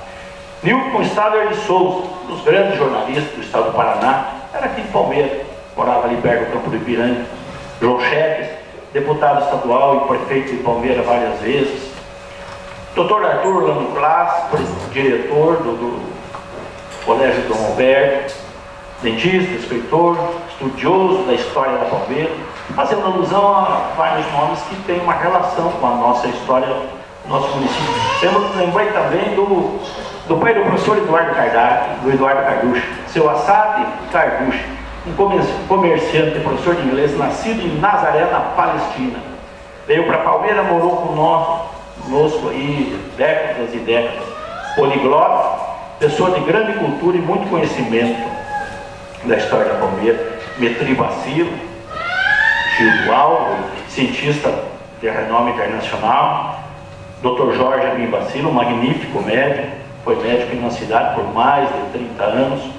Nilton Staller de Souza, um dos grandes jornalistas do estado do Paraná, era aqui de Palmeiras, morava ali perto do Campo do Ipiranga. João Chepes, deputado estadual e prefeito de Palmeiras várias vezes. Dr. Arthur Lano Classe, diretor do Colégio Dom Alberto, dentista, escritor, estudioso da história da Palmeiras, fazendo alusão a vários nomes que têm uma relação com a nossa história do nosso município. Lembrei também do pai do professor Eduardo Carducci, seu Assad Carducci, um comerciante, professor de inglês, nascido em Nazaré, na Palestina. Veio para Palmeiras, morou conosco aí décadas e décadas. Poliglota, pessoa de grande cultura e muito conhecimento da história da Palmeiras. Metri Bacilo, Gil do Alvo, cientista de renome internacional. Dr. Jorge Amin Bacilo, um magnífico médico, foi médico em uma cidade por mais de 30 anos.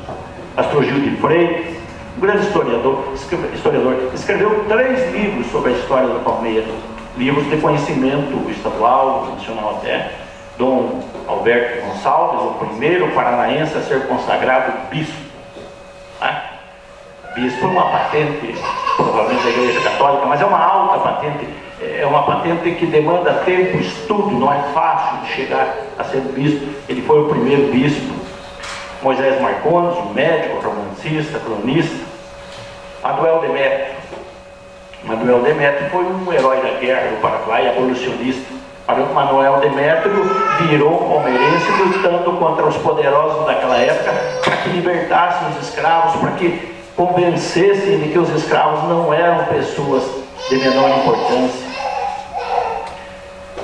Astrogil de Freitas, um grande historiador, escreveu 3 livros sobre a história da Palmeiras, livros de conhecimento estadual, nacional até. Dom Alberto Gonçalves, o primeiro paranaense a ser consagrado bispo. Bispo é uma patente, provavelmente da Igreja Católica, mas é uma alta patente, é uma patente que demanda tempo, estudo, não é fácil de chegar a ser bispo. Ele foi o primeiro bispo. Moisés Marcondes, um médico, romancista, cronista. Manuel Demétrio foi um herói da guerra do Paraguai, abolicionista. Manuel Demétrio virou um palmeirense lutando contra os poderosos daquela época para que libertassem os escravos, para que convencessem de que os escravos não eram pessoas de menor importância.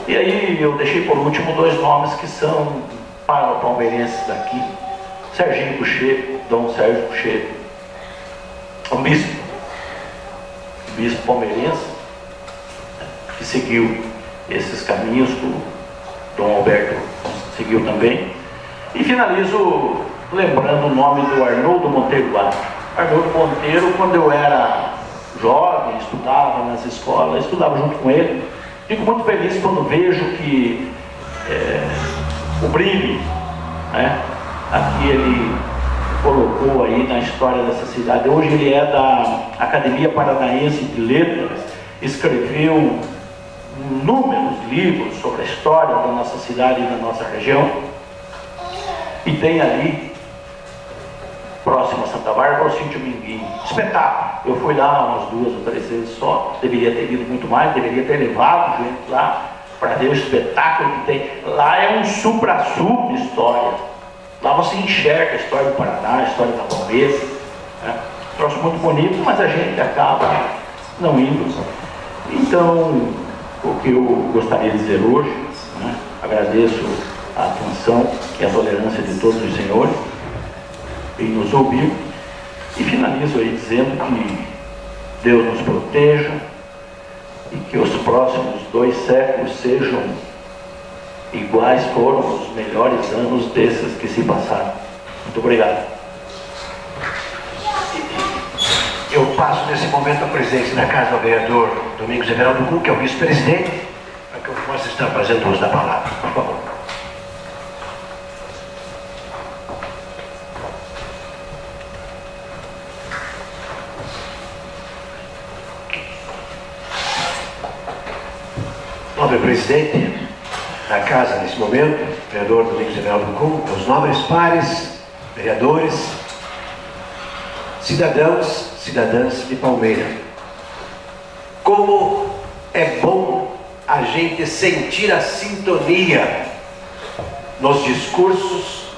E aí eu deixei por último 2 nomes que são para palmeirenses daqui. Serginho Couché, Dom Sérgio Couché, um bispo palmeirense, que seguiu esses caminhos que o Dom Alberto seguiu também. E finalizo lembrando o nome do Arnoldo Monteiro Guarda. Arnoldo Monteiro, quando eu era jovem, estudava nas escolas, estudava junto com ele. Fico muito feliz quando vejo que o brilho, né, aqui ele colocou aí na história dessa cidade. Hoje ele é da Academia Paranaense de Letras, escreveu inúmeros livros sobre a história da nossa cidade e da nossa região, e tem ali, próximo a Santa Bárbara, o Sítio Minguinho. Espetáculo. Eu fui lá umas 2 ou 3 vezes só, deveria ter ido muito mais, deveria ter levado gente lá para ver o espetáculo que tem. Lá é um supra-sumo de história. Lá você enxerga a história do Paraná, a história da Palmeiras. Né? Troço muito bonito, mas a gente acaba não indo. Então, o que eu gostaria de dizer hoje, né? Agradeço a atenção e a tolerância de todos os senhores e nos ouviu, e finalizo aí dizendo que Deus nos proteja e que os próximos 2 séculos sejam iguais foram os melhores anos desses que se passaram. Muito obrigado. Eu passo nesse momento a presidência da Casa ao vereador Domingos Everaldo Kuhn, que é o vice-presidente, para que eu possa estar fazendo uso da palavra. Por favor. Nobre presidente da Casa, nesse momento, vereador Domingos Everaldo Kuhn, meus nobres pares, vereadores, cidadãos, cidadãs de Palmeira. Como é bom a gente sentir a sintonia nos discursos,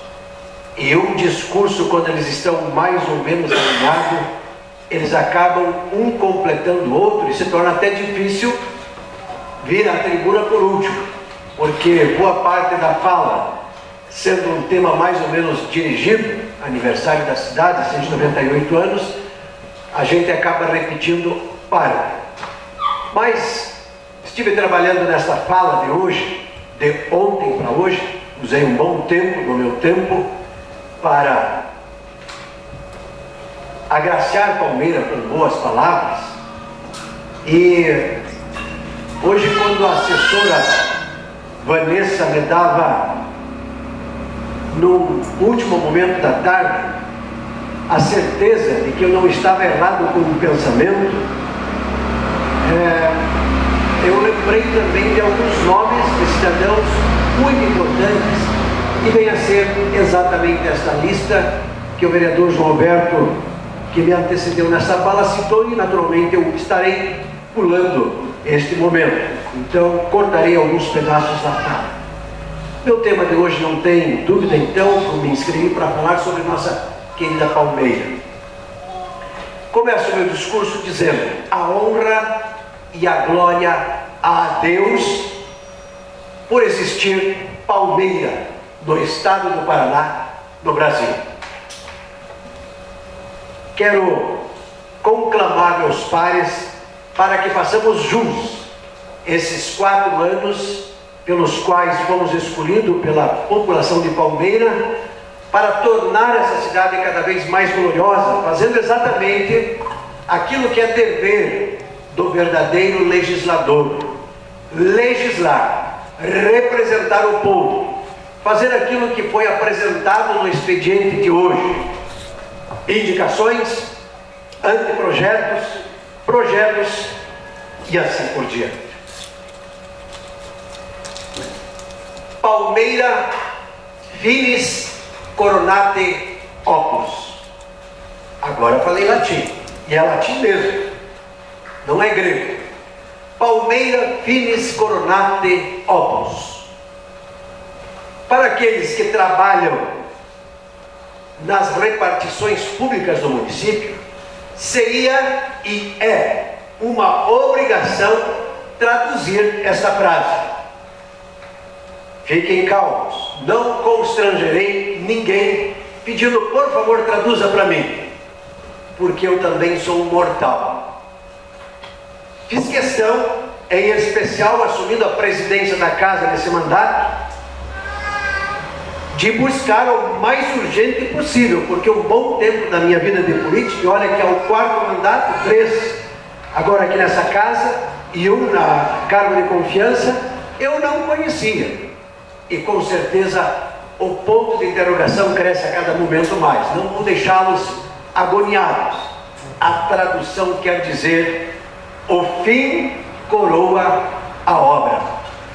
e um discurso, quando eles estão mais ou menos alinhados, eles acabam um completando o outro e se torna até difícil vir à tribuna por último, porque boa parte da fala, sendo um tema mais ou menos dirigido, aniversário da cidade, 198 anos, a gente acaba repetindo parte. Mas estive trabalhando nesta fala de hoje, de ontem para hoje, usei um bom tempo do meu tempo para agraciar Palmeira com boas palavras. E hoje, quando a assessora Vanessa me dava, no último momento da tarde, a certeza de que eu não estava errado com o pensamento, eu lembrei também de alguns nomes de cidadãos muito importantes, que vem a ser exatamente esta lista que o vereador João Alberto, que me antecedeu nessa fala, citou, e naturalmente eu estarei pulando este momento. Então, cortarei alguns pedaços da fala. Meu tema de hoje, não tem dúvida, então, eu me inscrevi para falar sobre nossa querida Palmeira. Começo o meu discurso dizendo: a honra e a glória a Deus por existir Palmeira no estado do Paraná, no Brasil. Quero conclamar meus pares para que façamos juntos esses 4 anos pelos quais fomos escolhidos pela população de Palmeira para tornar essa cidade cada vez mais gloriosa, fazendo exatamente aquilo que é dever do verdadeiro legislador: legislar, representar o povo, fazer aquilo que foi apresentado no expediente de hoje: indicações, anteprojetos, projetos e assim por diante. Palmeira finis coronate opus. Agora falei latim, e é latim mesmo, não é grego. Palmeira finis coronate opus. Para aqueles que trabalham nas repartições públicas do município, seria e é uma obrigação traduzir esta frase. Fiquem calmos, não constrangerei ninguém pedindo, por favor, traduza para mim, porque eu também sou um mortal. Fiz questão, em especial assumindo a presidência da casa nesse mandato, de buscar o mais urgente possível, porque um bom tempo da minha vida de política, e olha que é o 4º mandato, 3 agora aqui nessa casa e 1 na cargo de confiança, eu não conhecia. E com certeza o ponto de interrogação cresce a cada momento mais. Não vou deixá-los agoniados. A tradução quer dizer: o fim coroa a obra.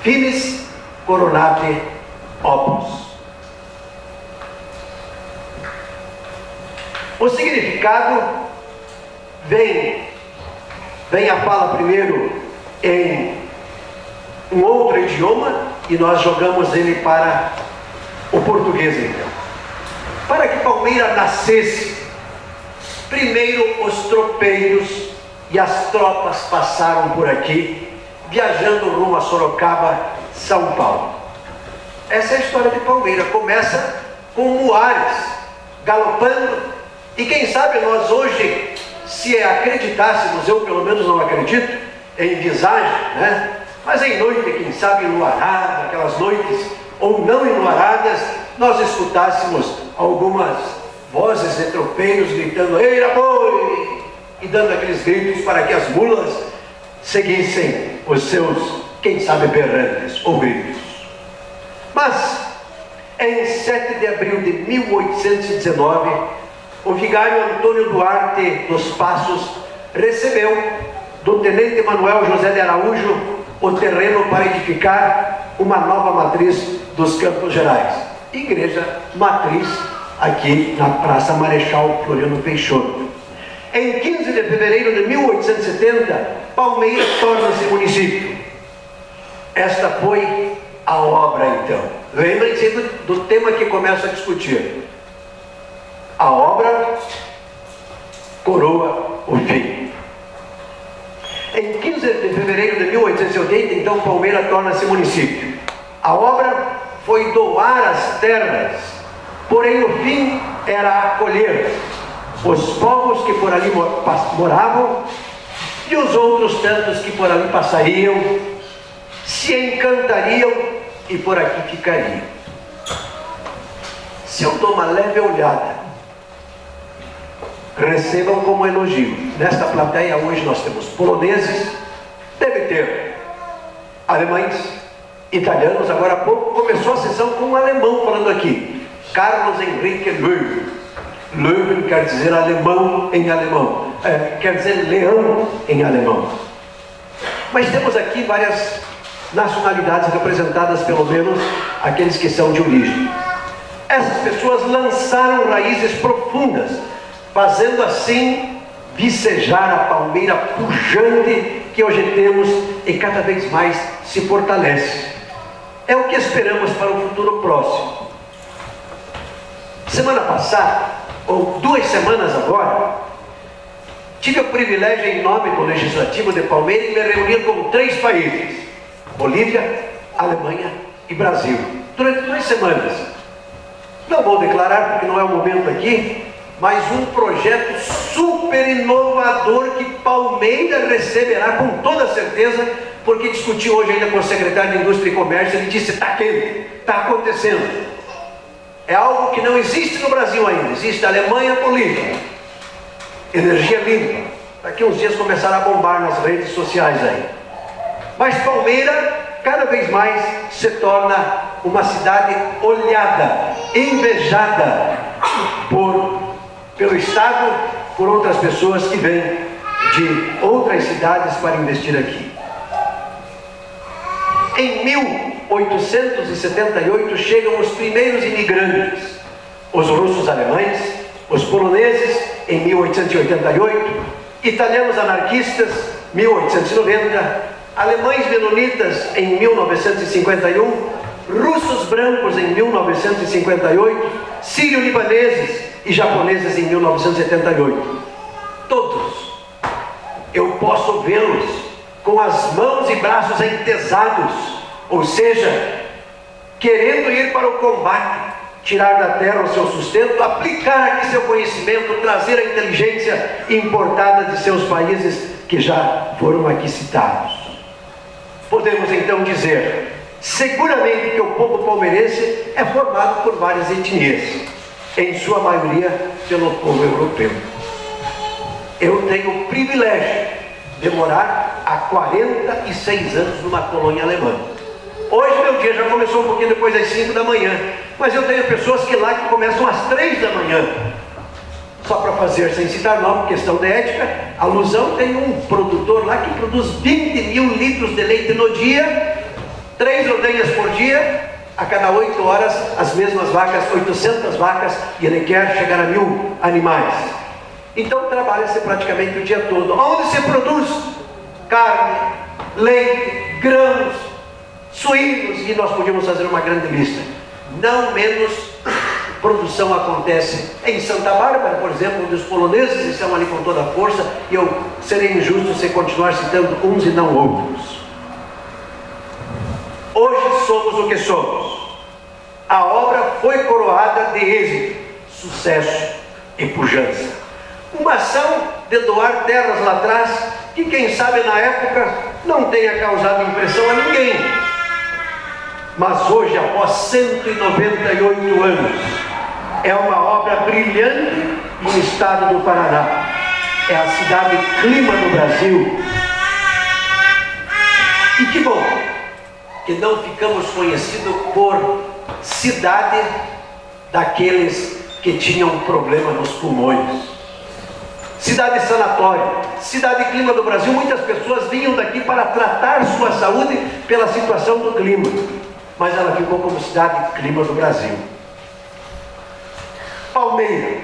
Finis coronate opus. O significado vem a fala primeiro em um outro idioma, e nós jogamos ele para o português então. Para que Palmeira nascesse, primeiro os tropeiros e as tropas passaram por aqui, viajando rumo a Sorocaba, São Paulo. Essa é a história de Palmeira. Começa com muares galopando, e quem sabe nós hoje, se acreditássemos, eu pelo menos não acredito em visagem, né? Mas em noite, quem sabe enluarada, aquelas noites ou não enluaradas, nós escutássemos algumas vozes de tropeiros gritando "Eira boi!" e dando aqueles gritos para que as mulas seguissem os seus, quem sabe, berrantes ou gritos. Mas, em 7 de abril de 1819, o vigário Antônio Duarte dos Passos recebeu do tenente Manuel José de Araújo o terreno para edificar uma nova matriz dos Campos Gerais, igreja matriz aqui na Praça Marechal Floriano Peixoto. Em 15 de fevereiro de 1870, Palmeira torna-se município. Esta foi a obra, então. Lembrem-se do tema que começa a discutir. A obra coroa o fim. Em 15 de fevereiro de 1880, então, Palmeira torna-se município. A obra foi doar as terras, porém o fim era acolher os povos que por ali moravam e os outros tantos que por ali passariam, se encantariam e por aqui ficariam. Se eu dou uma leve olhada, recebam como elogio. Nesta plateia hoje nós temos poloneses, deve ter alemães, italianos. Agora há pouco começou a sessão com um alemão falando aqui, Carlos Henrique Löwen. Löwen quer dizer alemão em alemão, quer dizer leão em alemão. Mas temos aqui várias nacionalidades representadas, pelo menos aqueles que são de origem. Essas pessoas lançaram raízes profundas, fazendo assim vicejar a palmeira pujante que hoje temos e cada vez mais se fortalece. É o que esperamos para o futuro próximo. Semana passada, ou 2 semanas agora, tive o privilégio, em nome do Legislativo de Palmeira, de me reunir com 3 países: Bolívia, Alemanha e Brasil, durante 2 semanas. Não vou declarar porque não é o momento aqui, mas um projeto super inovador que Palmeira receberá com toda certeza, porque discuti hoje ainda com o secretário de Indústria e Comércio. Ele disse: está quente, está acontecendo. É algo que não existe no Brasil ainda. Existe Alemanha, Bolívia, energia limpa. Daqui uns dias começará a bombar nas redes sociais aí. Mas Palmeira cada vez mais se torna uma cidade olhada, invejada pelo Estado, por outras pessoas que vêm de outras cidades para investir aqui. Em 1878 chegam os primeiros imigrantes, os russos alemães, os poloneses em 1888, italianos anarquistas 1890, alemães menonitas em 1951, russos brancos em 1958, sírio-libaneses e japoneses em 1978. Todos eu posso vê-los com as mãos e braços entesados, ou seja, querendo ir para o combate, tirar da terra o seu sustento, aplicar aqui seu conhecimento, trazer a inteligência importada de seus países que já foram aqui citados. Podemos então dizer, seguramente, que o povo palmeirense é formado por várias etnias, em sua maioria pelo povo europeu. Eu tenho o privilégio de morar há 46 anos numa colônia alemã. Hoje meu dia já começou um pouquinho depois das 5 da manhã, mas eu tenho pessoas que lá que começam às 3 da manhã. Só para fazer, sem citar nome, questão de ética, alusão, tem um produtor lá que produz 20 mil litros de leite no dia, 3 ordenhas por dia, a cada 8 horas as mesmas vacas, 800 vacas, e ele quer chegar a 1000 animais. Então trabalha-se praticamente o dia todo. Onde se produz carne, leite, grãos, suínos, e nós podíamos fazer uma grande lista. Não menos produção acontece em Santa Bárbara, por exemplo, onde os poloneses estão ali com toda a força, e eu serei injusto se continuar citando uns e não outros. Hoje somos o que somos. A obra foi coroada de êxito, sucesso e pujança. Uma ação de doar terras lá atrás, que quem sabe na época não tenha causado impressão a ninguém. Mas hoje, após 198 anos, é uma obra brilhante no estado do Paraná. É a cidade clima do Brasil. E que bom que não ficamos conhecidos por cidade daqueles que tinham problema nos pulmões. Cidade sanatório, cidade clima do Brasil. Muitas pessoas vinham daqui para tratar sua saúde pela situação do clima, mas ela ficou como cidade clima do Brasil. Palmeira,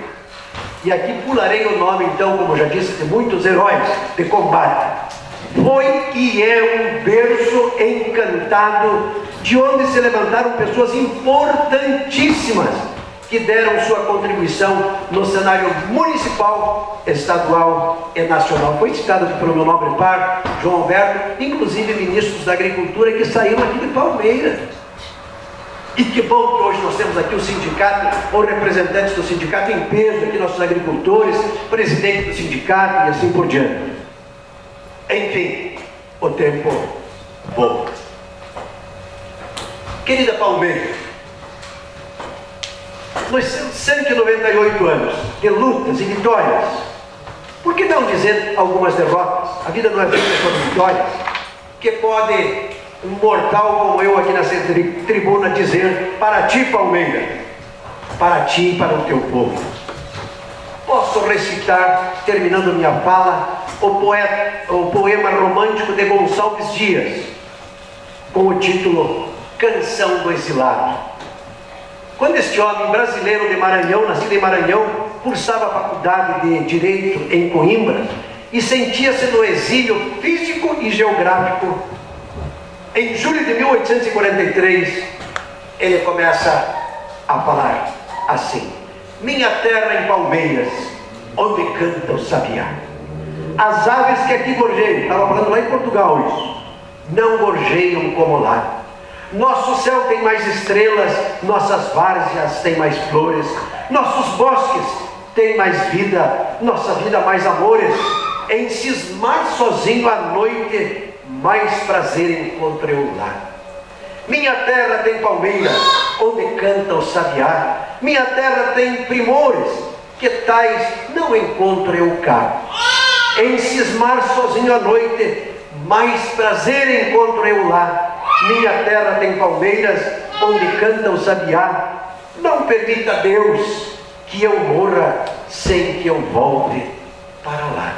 e aqui pularei o nome então, como já disse, de muitos heróis de combate. Foi e é um berço encantado, de onde se levantaram pessoas importantíssimas que deram sua contribuição no cenário municipal, estadual e nacional. Foi citado aqui pelo meu nobre par, João Alberto, inclusive ministros da Agricultura que saíram aqui de Palmeira. E que bom que hoje nós temos aqui o sindicato, ou representantes do sindicato em peso, aqui nossos agricultores, presidente do sindicato e assim por diante. Enfim, o tempo voa. Querida Palmeira, nos 198 anos de lutas e vitórias, por que não dizer algumas derrotas? A vida não é feita só de vitórias. Que pode um mortal como eu aqui nessa tribuna dizer para ti, Palmeira, para ti e para o teu povo. Posso recitar, terminando minha fala, o poema romântico de Gonçalves Dias, com o título Canção do Exilado. Quando este homem brasileiro de Maranhão, nascido em Maranhão, cursava a faculdade de Direito em Coimbra e sentia-se no exílio físico e geográfico, em julho de 1843, ele começa a falar assim: minha terra em Palmeiras, onde canta o sabiá. As aves que aqui gorjeiam, estava falando lá em Portugal isso, não gorjeiam como lá. Nosso céu tem mais estrelas, nossas várzeas têm mais flores, nossos bosques têm mais vida, nossa vida mais amores. Em cismar sozinho à noite, mais prazer encontro eu lá. Minha terra tem palmeira, onde canta o sabiá. Minha terra tem primores, que tais não encontro eu cá. Em cismar sozinho à noite, mais prazer encontro eu lá. Minha terra tem palmeiras, onde canta o sabiá. Não permita, Deus, que eu morra sem que eu volte para lá.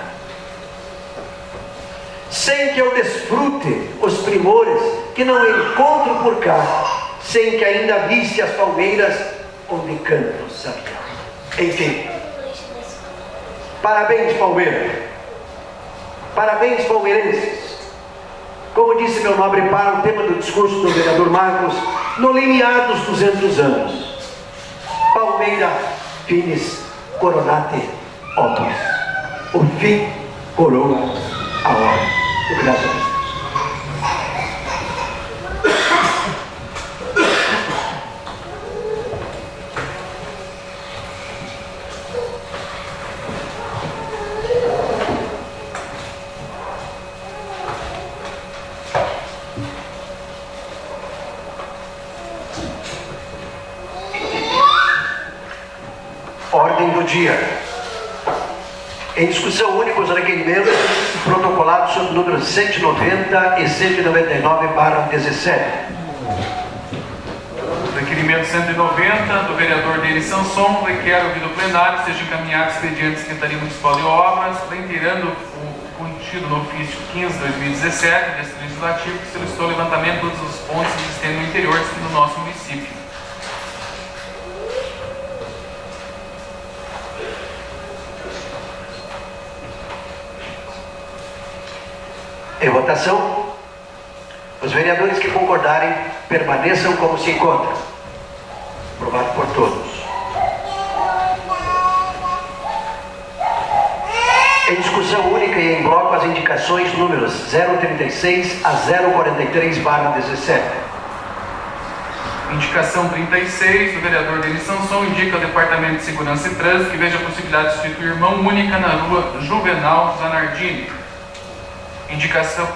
Sem que eu desfrute os primores que não encontro por cá, sem que ainda viste as palmeiras onde canta o sabiá. Enfim, parabéns, Palmeira, parabéns, palmeirenses. Como disse meu nobre par, o tema do discurso do vereador Marcos, no limiar dos 200 anos, Palmeira finis coronate opus. O fim coroa a hora. Obrigado, senhor. Ordem do dia. Em discussão única, os requerimentos protocolados sob números 190 e 199/17. Requerimento 190 do vereador Denis Sanson requer, ouvido o plenário, seja encaminhado expediente de Secretaria Municipal de Obras, reiterando o contido no ofício 15/2017 deste legislativo, que solicitou o levantamento de todos os pontos existentes no interior do nosso município. Em votação, os vereadores que concordarem permaneçam como se encontram. Aprovado por todos. Em discussão única e em bloco, as indicações números 036 a 043/17. Indicação 36 do vereador Denis Sanson indica ao Departamento de Segurança e Trânsito que veja a possibilidade de instituir mão única na rua Juvenal Zanardini. Indicação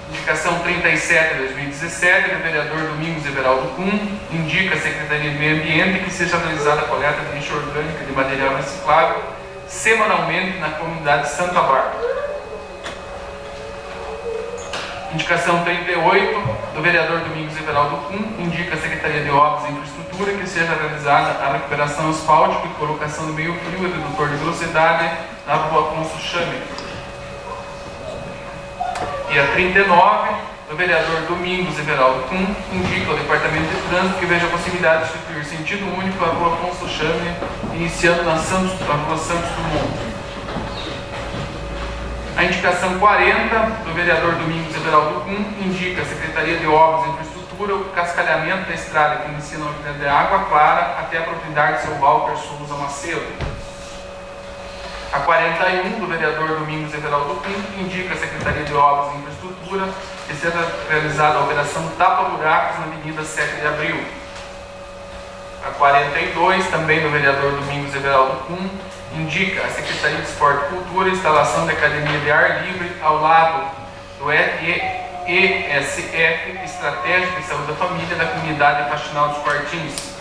Indicação 37 de 2017, do vereador Domingos Everaldo Kuhn, indica a Secretaria de Meio Ambiente que seja realizada a coleta de lixo orgânico de material reciclável semanalmente na comunidade de Santa Bárbara. Indicação 38, do vereador Domingos Everaldo Kuhn, indica a Secretaria de Obras e Infraestrutura que seja realizada a recuperação asfáltica e colocação do meio-fio e redutor de velocidade na rua Afonso Chame. E a 39, do vereador Domingos Everaldo Kuhn, indica ao Departamento de Trânsito que veja a possibilidade de instituir sentido único à rua Afonso Chame, iniciando na rua Santos Dumont. A indicação 40, do vereador Domingos Everaldo Kuhn, indica a Secretaria de Obras e Infraestrutura o cascalhamento da estrada que inicia na Avenida de Água Clara até a propriedade de seu Walter Souza Macedo. A 41, do vereador Domingos Everaldo Kuhn, indica a Secretaria de Obras e Infraestrutura que seja realizada a operação tapa-buracos na Avenida 7 de Abril. A 42, também do vereador Domingos Everaldo Kuhn, indica a Secretaria de Esporte e Cultura a instalação da Academia de Ar Livre ao lado do ESF, Estratégia de Saúde da Família, da comunidade Faxinal dos Quartins.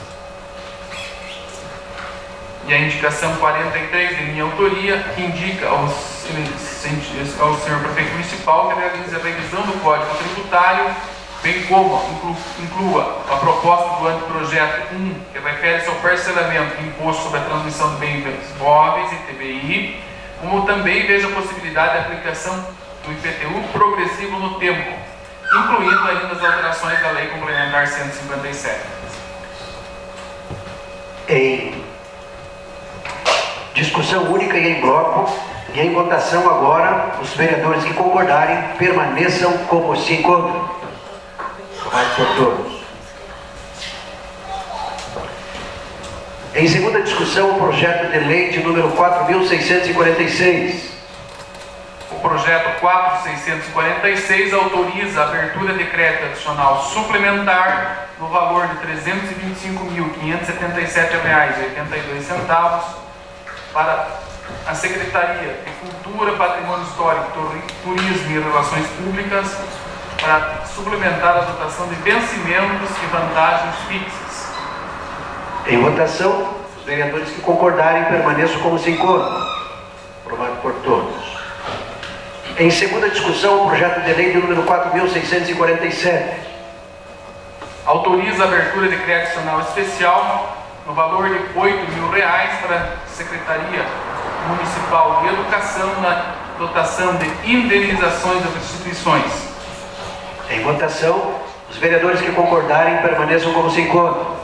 E a indicação 43, de minha autoria, que indica ao senhor prefeito municipal que realize a revisão do Código Tributário, bem como inclua a proposta do anteprojeto 1, que refere-se ao parcelamento do Imposto sobre a Transmissão de Bens Móveis, ITBI, como também veja a possibilidade de aplicação do IPTU progressivo no tempo, incluindo ainda as alterações da Lei Complementar 157. Em discussão única e em bloco, e em votação agora, os vereadores que concordarem permaneçam como se encontram. Aprovado por todos. Em segunda discussão, o projeto de lei de número 4.646. O projeto 4.646 autoriza a abertura de crédito adicional suplementar no valor de R$ 325.577,82 para a Secretaria de Cultura, Patrimônio Histórico, Turismo e Relações Públicas para suplementar a dotação de vencimentos e vantagens fixas. Em votação, os vereadores que concordarem permaneçam como se encontram. Aprovado por todos. Em segunda discussão, o projeto de lei de número 4.647. Autoriza a abertura de crédito adicional especial no valor de R$ 8.000 para a Secretaria Municipal de Educação na dotação de indenizações das instituições. Em votação, os vereadores que concordarem permaneçam como se encontram.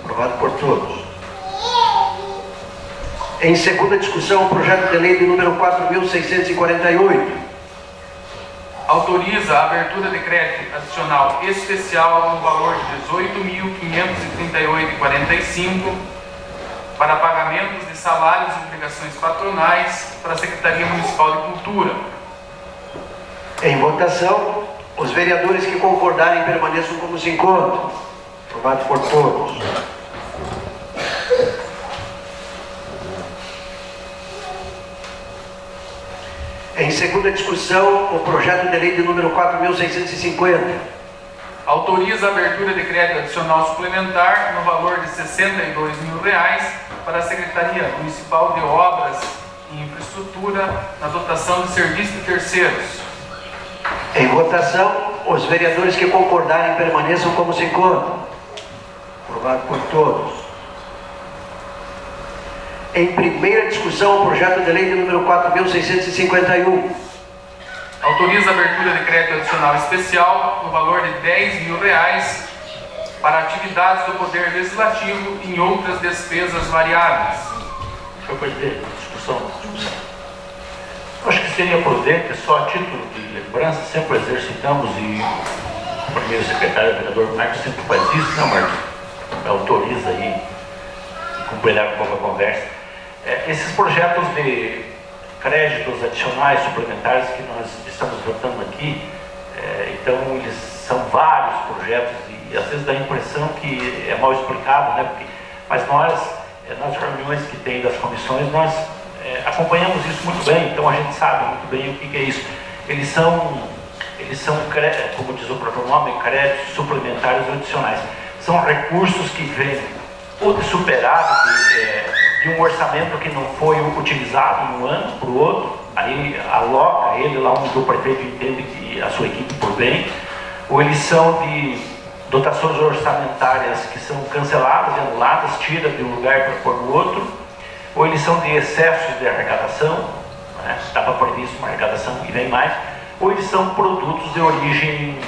Aprovado por todos. Em segunda discussão, o projeto de lei de número 4.648. Autoriza a abertura de crédito adicional especial no valor de R$ 18.538,45 para pagamentos de salários e obrigações patronais para a Secretaria Municipal de Cultura. Em votação, os vereadores que concordarem permaneçam como se encontram. Aprovado por todos. Em segunda discussão, o projeto de lei de número 4.650. Autoriza a abertura de crédito adicional suplementar no valor de R$ 62.000 para a Secretaria Municipal de Obras e Infraestrutura na dotação de serviços de terceiros. Em votação, os vereadores que concordarem permaneçam como se encontram. Aprovado por todos. Em primeira discussão, o projeto de lei de número 4.651. Autoriza a abertura de crédito adicional especial no valor de R$ 10.000 para atividades do Poder Legislativo e em outras despesas variáveis. Senhor presidente, discussão. Acho que seria prudente, só a título de lembrança, sempre exercitamos e o primeiro secretário, o vereador Marcos, sempre faz isso, né, Marcos? Autoriza aí, cumprirá com a conversa. Esses projetos de créditos adicionais, suplementares que nós estamos votando aqui, então eles são vários projetos e às vezes dá a impressão que é mal explicado, né? Mas nós, nas reuniões que tem das comissões, nós acompanhamos isso muito bem, então a gente sabe muito bem o que é isso. Eles eles são, como diz o próprio nome, créditos suplementares ou adicionais. São recursos que vêm ou de superávit de um orçamento que não foi utilizado de um ano para o outro, aí aloca ele lá onde o prefeito entende que a sua equipe por bem, ou eles são de dotações orçamentárias que são canceladas e anuladas, tira de um lugar para pôr no outro, ou eles são de excessos de arrecadação, né? Estava previsto uma arrecadação e vem mais, ou eles são produtos de origem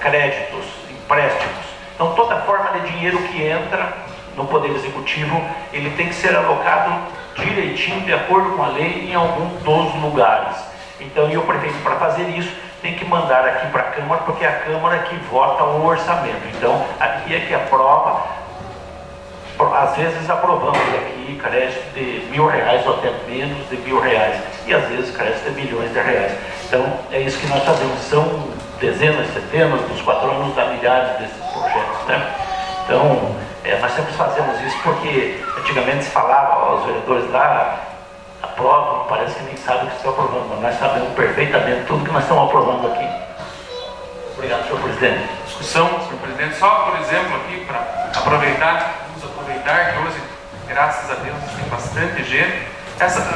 créditos, empréstimos. Então toda forma de dinheiro que entra no Poder Executivo, ele tem que ser alocado direitinho, de acordo com a lei, em algum dos lugares. Então, e o prefeito, para fazer isso, tem que mandar aqui para a Câmara, porque é a Câmara que vota o orçamento. Então, aqui é que aprova, às vezes aprovamos aqui crédito de R$1.000 ou até menos de R$1.000, e às vezes crédito de milhões de reais. Então, é isso que nós fazemos. São dezenas, centenas, dos 4 anos, dá milhares desses projetos, né? Então, nós sempre fazemos isso porque antigamente se falava, os vereadores lá aprovam, parece que nem sabem o que estão aprovando, mas nós sabemos perfeitamente tudo que nós estamos aprovando aqui. Obrigado, senhor presidente. Discussão, senhor presidente, só por exemplo aqui, para aproveitar, vamos aproveitar que hoje, graças a Deus, tem bastante gente.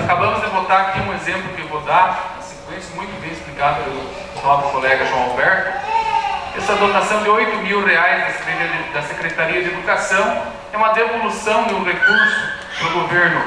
Acabamos de votar aqui um exemplo que eu vou dar, na sequência, muito bem explicado pelo nosso colega João Alberto. Essa dotação de R$8.000 da Secretaria de Educação é uma devolução de um recurso para o governo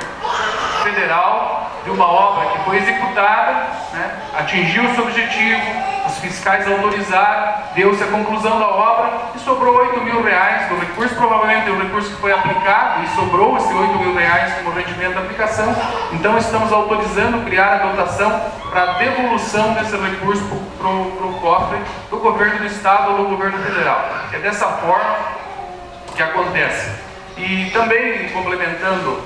federal de uma obra que foi executada, né, atingiu o seu objetivo, os fiscais autorizaram, deu-se a conclusão da obra e sobrou R$8.000 do recurso, provavelmente é um recurso que foi aplicado e sobrou esse R$8.000 como rendimento da aplicação. Então estamos autorizando criar a dotação para a devolução desse recurso para o cofre do governo do estado ou do governo federal. É dessa forma que acontece. E também complementando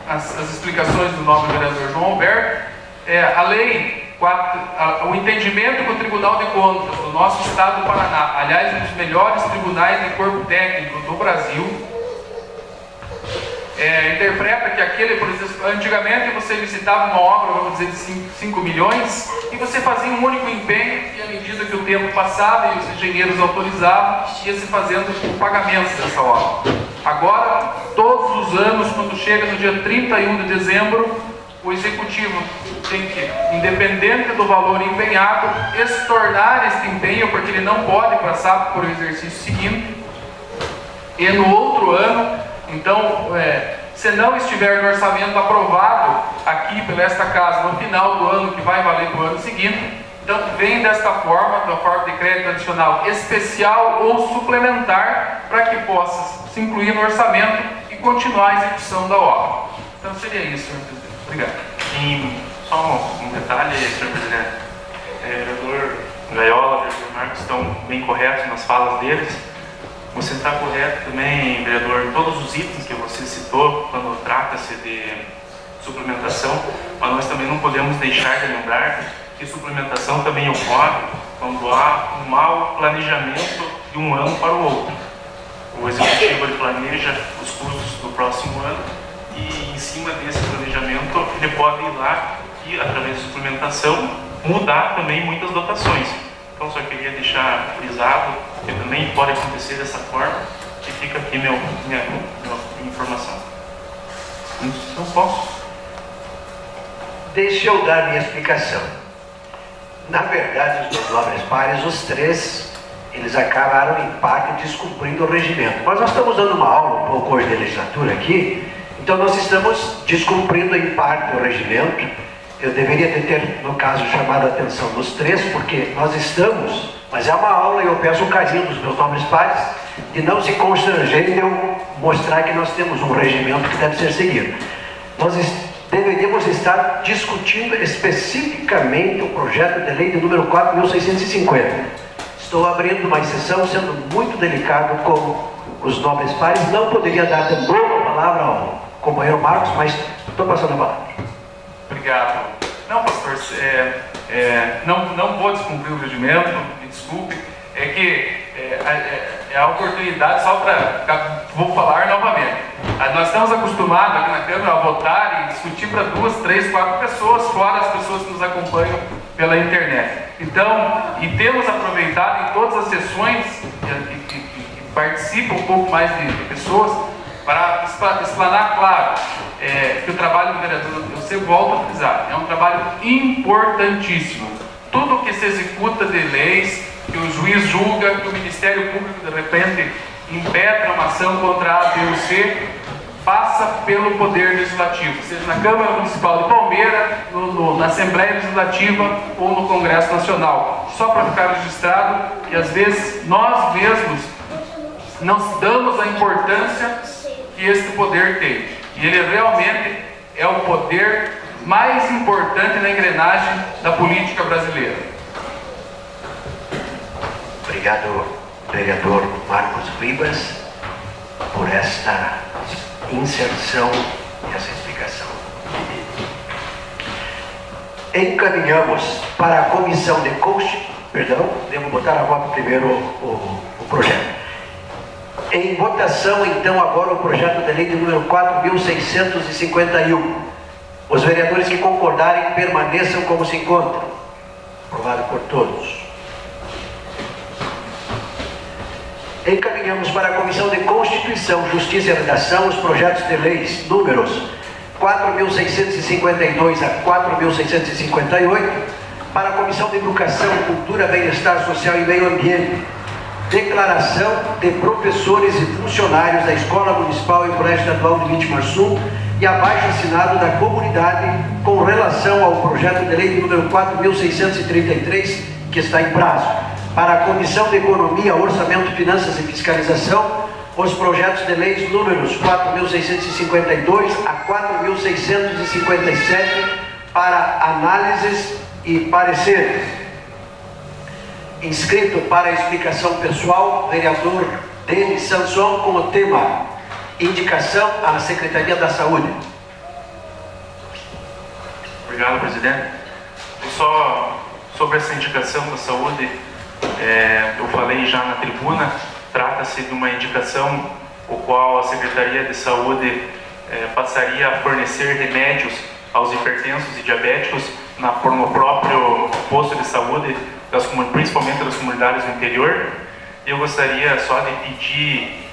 as explicações do nobre vereador João Alberto, a lei, o entendimento com o Tribunal de Contas do nosso estado do Paraná, aliás, um dos melhores tribunais de corpo técnico do Brasil, interpreta que aquele, por exemplo, antigamente você licitava uma obra, vamos dizer, de 5 milhões, e você fazia um único empenho, e à medida que o tempo passava e os engenheiros autorizavam, ia se fazendo o pagamento dessa obra. Agora, todos os anos, quando chega no dia 31 de dezembro, o Executivo tem que, independente do valor empenhado, estornar este empenho, porque ele não pode passar por o exercício seguinte, e no outro ano, então, se não estiver no orçamento aprovado aqui pela esta casa no final do ano, que vai valer para o ano seguinte, então vem desta forma, da forma de crédito adicional especial ou suplementar, para que possa se incluir no orçamento e continuar a execução da obra. Então seria isso, senhor presidente. Obrigado. E só um detalhe, senhor presidente. Vereador Gaiola, vereador Marcos estão bem corretos nas falas deles. Você está correto também, vereador, em todos os itens que você citou, quando trata-se de suplementação, mas nós também não podemos deixar de lembrar que suplementação também ocorre quando há um mau planejamento de um ano para o outro. O Executivo ele planeja os custos do próximo ano e, em cima desse planejamento, ele pode ir lá e, através de suplementação, mudar também muitas dotações. Então, só queria deixar frisado que também pode acontecer dessa forma, e fica aqui minha informação. Então, posso? Deixa eu dar minha explicação. Na verdade, os dois nobres pares, os três, eles acabaram em parte descumprindo o regimento. Mas nós estamos dando uma aula um pouco hoje de legislatura aqui, então nós estamos descumprindo em parte o regimento. Eu deveria ter, no caso, chamado a atenção dos três, porque nós estamos, mas é uma aula e eu peço o carinho dos meus nobres pares, de não se constranger de eu mostrar que nós temos um regimento que deve ser seguido. Nós deveríamos estar discutindo especificamente o projeto de lei de número 4.650. Estou abrindo uma exceção, sendo muito delicado com os nobres pares. Não poderia dar de novo a palavra ao companheiro Marcos, mas estou passando a palavra. Obrigado. Não, pastor, não vou descumprir o regimento, me desculpe. É que é a oportunidade só para... Vou falar novamente. Nós estamos acostumados aqui na Câmara a votar e discutir para 2, 3, 4 pessoas, fora as pessoas que nos acompanham pela internet. Então, e temos aproveitado em todas as sessões que participam um pouco mais de pessoas para explanar, claro, que o trabalho do vereador, eu sempre volto a frisar, é um trabalho importantíssimo. Tudo que se executa de leis, que o juiz julga, que o Ministério Público de repente impetra uma ação contra A, B ou C, passa pelo Poder Legislativo, seja na Câmara Municipal de Palmeira, na Assembleia Legislativa ou no Congresso Nacional. Só para ficar registrado que às vezes nós mesmos não damos a importância que este poder tem. E ele realmente é o poder mais importante na engrenagem da política brasileira. Obrigado, vereador Marcos Ribas, por esta inserção e essa explicação. Encaminhamos para a comissão de Perdão, devo botar a voto primeiro o projeto. Em votação, então, agora o projeto de lei de número 4.651. Os vereadores que concordarem permaneçam como se encontram. Aprovado por todos. Encaminhamos para a Comissão de Constituição, Justiça e Redação os projetos de leis números 4.652 a 4.658, para a Comissão de Educação, Cultura, Bem-Estar Social e Meio Ambiente. Declaração de professores e funcionários da Escola Municipal e Colégio Estadual de Vítima Sul e abaixo assinado da comunidade com relação ao projeto de lei número 4.633, que está em prazo. Para a Comissão de Economia, Orçamento, Finanças e Fiscalização, os projetos de leis números 4.652 a 4.657 para análises e pareceres. Inscrito para a explicação pessoal, vereador Denis Sanson, com o tema indicação à Secretaria da Saúde. Obrigado, presidente. Só sobre essa indicação da saúde, eu falei já na tribuna, trata-se de uma indicação o qual a Secretaria de Saúde passaria a fornecer remédios aos hipertensos e diabéticos no próprio posto de saúde, principalmente das comunidades do interior. Eu gostaria só de pedir,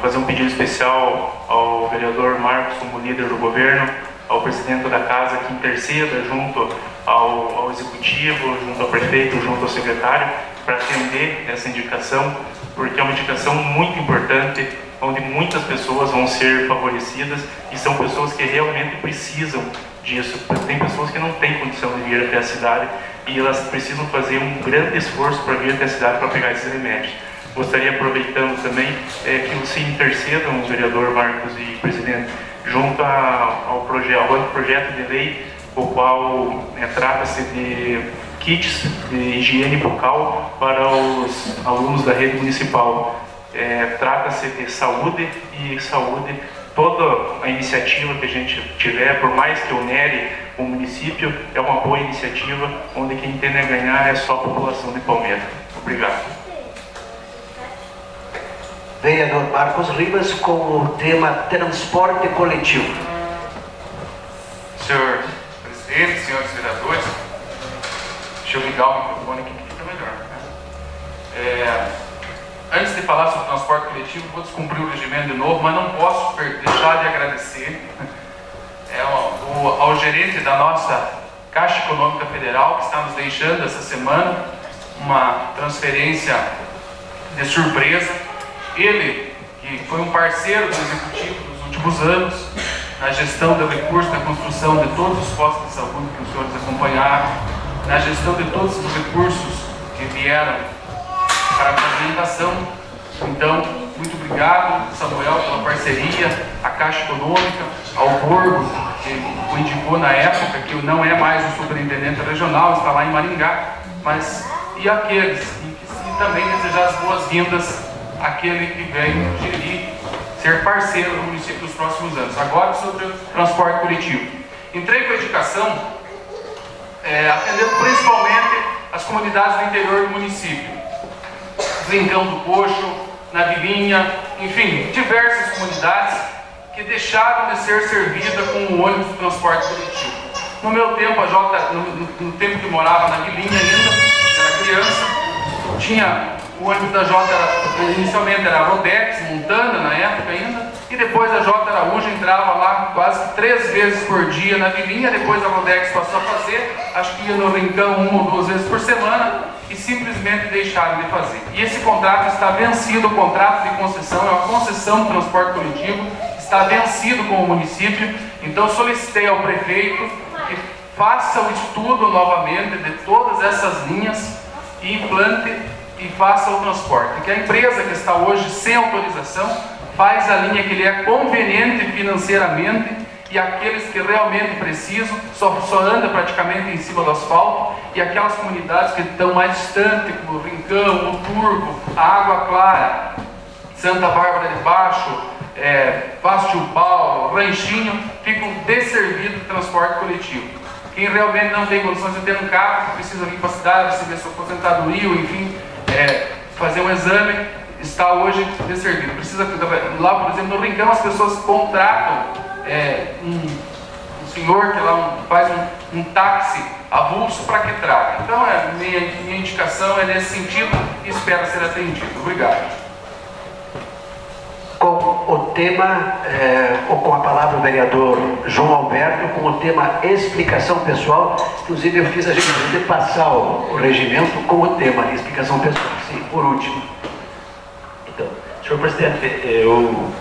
fazer um pedido especial ao vereador Marcos, como líder do governo, ao presidente da casa, que interceda junto ao executivo, junto ao prefeito, junto ao secretário, para atender essa indicação, porque é uma indicação muito importante, onde muitas pessoas vão ser favorecidas e são pessoas que realmente precisam disso. Tem pessoas que não têm condição de vir até a cidade e elas precisam fazer um grande esforço para vir até a cidade para pegar esses remédios. Gostaria, aproveitando também, que você intercedam, vereador Marcos e presidente, junto ao anteprojeto de lei, o qual trata-se de kits de higiene bucal para os alunos da rede municipal. Trata-se de saúde, toda a iniciativa que a gente tiver, por mais que onere o município, é uma boa iniciativa, onde quem tende a ganhar é só a população de Palmeira. Obrigado. Vereador Marcos Ribas, com o tema transporte coletivo. Senhor presidente, senhores vereadores, deixa eu ligar o microfone aqui que fica melhor, né? Antes de falar sobre transporte coletivo, vou descumprir o regimento de novo, mas não posso deixar de agradecer ao gerente da nossa Caixa Econômica Federal, que está nos deixando essa semana uma transferência de surpresa. Ele, que foi um parceiro do Executivo nos últimos anos, na gestão do recurso da construção de todos os postos de saúde que os senhores acompanharam, na gestão de todos os recursos que vieram para a pavimentação. Então, muito obrigado, Samuel, pela parceria, a Caixa Econômica, ao Borgo, que o indicou na época, que não é mais o superintendente regional, está lá em Maringá, e aqueles, e também desejar as boas-vindas àquele que vem gerir, ser parceiro do município nos próximos anos. Agora, sobre o transporte coletivo. Entrei com a indicação, atendendo principalmente as comunidades do interior do município. Rincão do Coxo, na Vilinha, enfim, diversas comunidades que deixaram de ser servidas com o ônibus de transporte coletivo. No meu tempo, a Jota, no tempo que morava na Vilinha ainda, era criança, o ônibus da Jota inicialmente era Rodex, Montana na época ainda, e depois a Jota Araújo entrava lá quase que 3 vezes por dia na Vilinha, depois a Rodex passou a fazer, acho que ia no Rincão 1 ou 2 vezes por semana, e simplesmente deixaram de fazer. E esse contrato está vencido, o contrato de concessão é uma concessão de transporte coletivo, está vencido com o município, então solicitei ao prefeito que faça o estudo novamente de todas essas linhas e implante e faça o transporte. Que a empresa que está hoje sem autorização faz a linha que lhe é conveniente financeiramente e aqueles que realmente precisam só anda praticamente em cima do asfalto, e aquelas comunidades que estão mais distantes, como o Rincão, o Turco, a Água Clara, Santa Bárbara de Baixo, Passo Tio Paulo, Ranchinho, ficam desservidos de transporte coletivo. Quem realmente não tem condições de ter um carro, precisa vir para a cidade, receber sua aposentadoria, ou enfim, fazer um exame, está hoje desservido. Precisa, lá, por exemplo, no Rincão, as pessoas contratam um senhor que lá faz um táxi avulso para que traga. Então, minha indicação é nesse sentido e espero ser atendido. Obrigado. Com o tema, ou com a palavra o vereador João Alberto, com o tema explicação pessoal. Inclusive eu fiz a gentileza de passar o regimento com o tema de explicação pessoal. Sim, por último. Então, senhor presidente, eu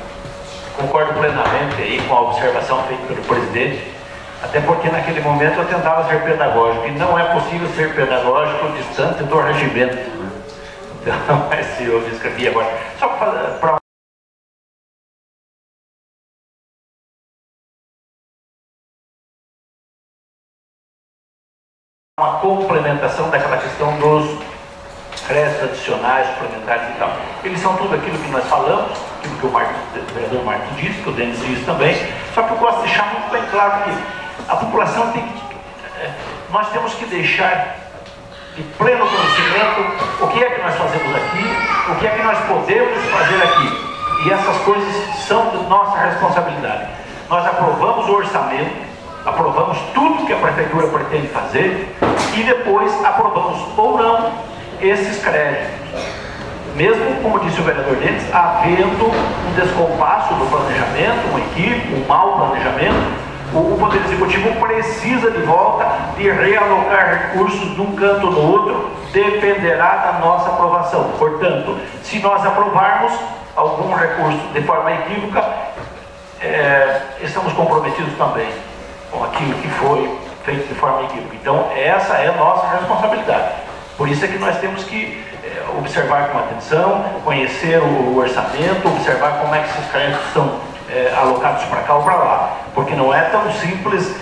concordo plenamente aí com a observação feita pelo presidente, até porque naquele momento eu tentava ser pedagógico, e não é possível ser pedagógico distante do regimento. Então, eu escrevi agora. Só para uma complementação daquela questão dos créditos adicionais, suplementares e tal. Eles são tudo aquilo que nós falamos, aquilo que o vereador Marcos disse, que o Denis disse também, só que eu gosto de deixar muito bem claro que a população tem que... nós temos que deixar de pleno conhecimento o que é que nós fazemos aqui, o que é que nós podemos fazer aqui. E essas coisas são de nossa responsabilidade. Nós aprovamos o orçamento, aprovamos tudo que a prefeitura pretende fazer e depois aprovamos ou não esses créditos. Mesmo, como disse o vereador Denis, havendo um descompasso do planejamento, um equívoco, um mau planejamento, o Poder Executivo precisa de volta de realocar recursos de um canto no outro, dependerá da nossa aprovação. Portanto, se nós aprovarmos algum recurso de forma equívoca, estamos comprometidos também com aquilo que foi feito de forma equívoca. Então, essa é a nossa responsabilidade. Por isso é que nós temos que observar com atenção, conhecer o orçamento, observar como é que esses créditos são alocados para cá ou para lá. Porque não é tão simples,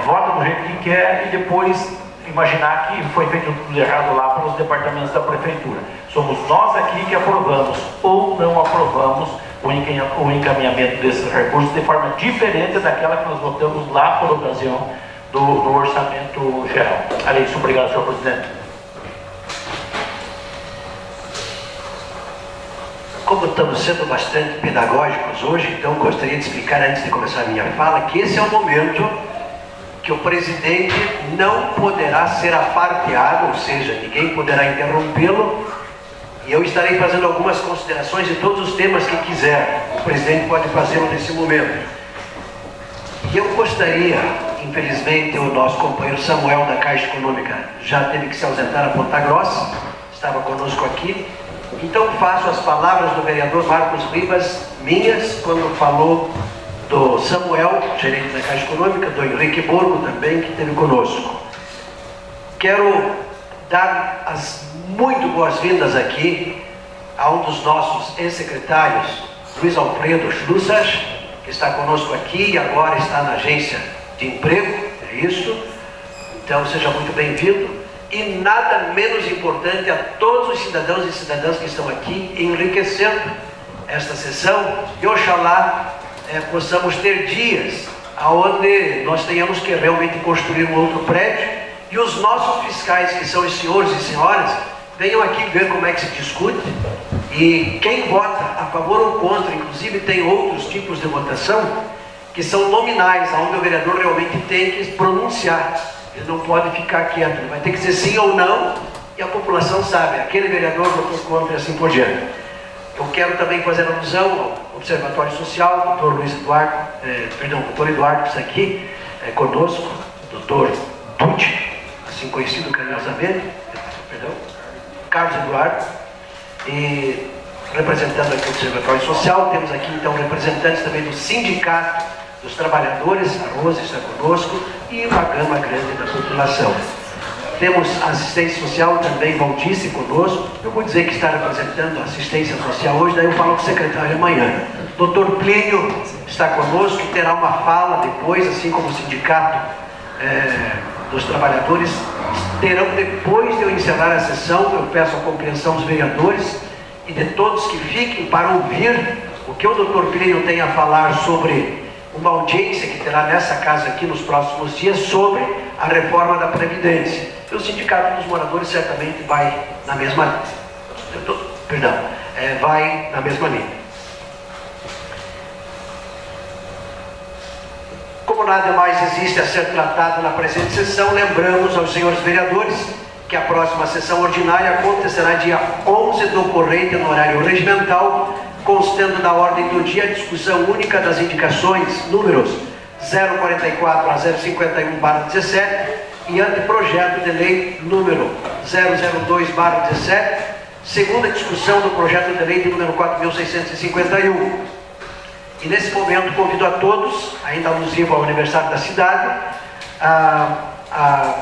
vota do jeito que quer e depois imaginar que foi feito tudo errado lá pelos departamentos da prefeitura. Somos nós aqui que aprovamos ou não aprovamos o encaminhamento desses recursos de forma diferente daquela que nós votamos lá por ocasião do orçamento geral. Era isso. Obrigado, senhor presidente. Como estamos sendo bastante pedagógicos hoje, então gostaria de explicar, antes de começar a minha fala, que esse é o momento que o presidente não poderá ser aparteado, ou seja, ninguém poderá interrompê-lo, e eu estarei fazendo algumas considerações de todos os temas que quiser. O presidente pode fazê-lo nesse momento. E eu gostaria, infelizmente, o nosso companheiro Samuel da Caixa Econômica já teve que se ausentar a Ponta Grossa, estava conosco aqui, então faço as palavras do vereador Marcos Ribas minhas, quando falou do Samuel, gerente da Caixa Econômica, do Henrique Borgo também, que esteve conosco. Quero dar as muito boas-vindas aqui a um dos nossos ex-secretários, Luiz Alfredo Schlussas, que está conosco aqui e agora está na agência de emprego, é isso. Então seja muito bem-vindo. E nada menos importante, a todos os cidadãos e cidadãs que estão aqui enriquecendo esta sessão, e oxalá possamos ter dias onde nós tenhamos que realmente construir um outro prédio e os nossos fiscais, que são os senhores e senhoras, venham aqui ver como é que se discute, e quem vota a favor ou contra, inclusive tem outros tipos de votação, que são nominais, onde o vereador realmente tem que pronunciar. Ele não pode ficar quieto, ele vai ter que dizer sim ou não, e a população sabe, aquele vereador votou contra e assim por diante. Eu quero também fazer alusão ao Observatório Social, doutor Eduardo, que está aqui conosco, doutor Dutti, assim conhecido carinhosamente, Carlos Eduardo, e representando aqui o Observatório Social, temos aqui então representantes também do Sindicato dos Trabalhadores, a Rosa está conosco, e uma gama grande da população. Temos assistência social também, Valdice, conosco. Eu vou dizer que está representando a assistência social hoje, daí eu falo com o secretário amanhã. Doutor Plínio está conosco e terá uma fala depois, assim como o Sindicato dos Trabalhadores. Terão, depois de eu encerrar a sessão, eu peço a compreensão dos vereadores e de todos que fiquem para ouvir o que o doutor Plínio tem a falar sobre uma audiência que terá nessa casa aqui nos próximos dias sobre a reforma da Previdência. E o Sindicato dos Moradores certamente vai na mesma vai na mesma linha. Como nada mais existe a ser tratado na presente sessão, lembramos aos senhores vereadores que a próxima sessão ordinária acontecerá dia 11 do corrente no horário regimental, constando da ordem do dia a discussão única das indicações números 044 a 051/17 e anteprojeto de lei número 002/17, segunda discussão do projeto de lei de número 4.651. E nesse momento convido a todos, ainda alusivo ao aniversário da cidade, a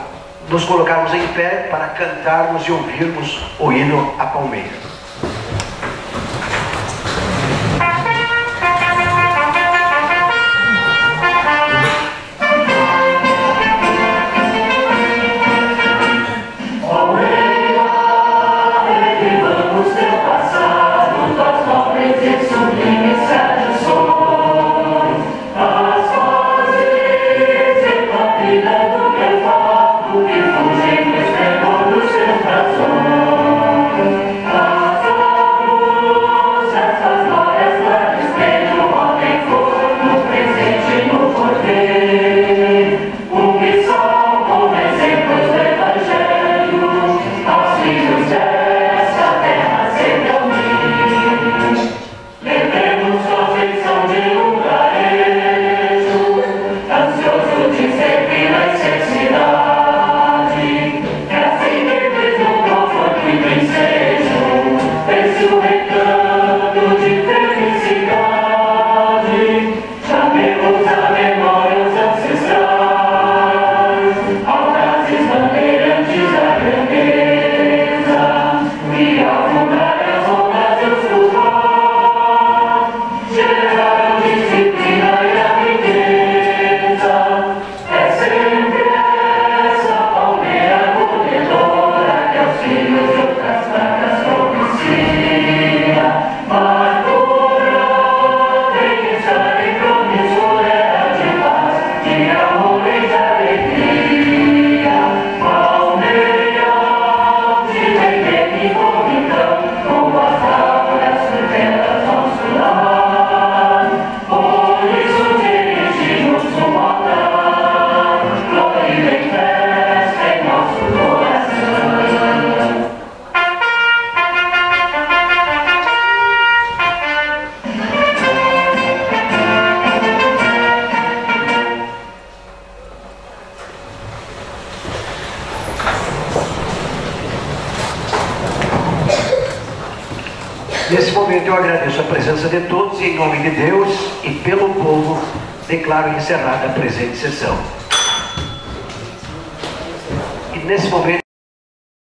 nos colocarmos em pé para cantarmos e ouvirmos o hino à Palmeira. Nesse momento eu agradeço a presença de todos e em nome de Deus e pelo povo declaro encerrada a presente sessão. E nesse momento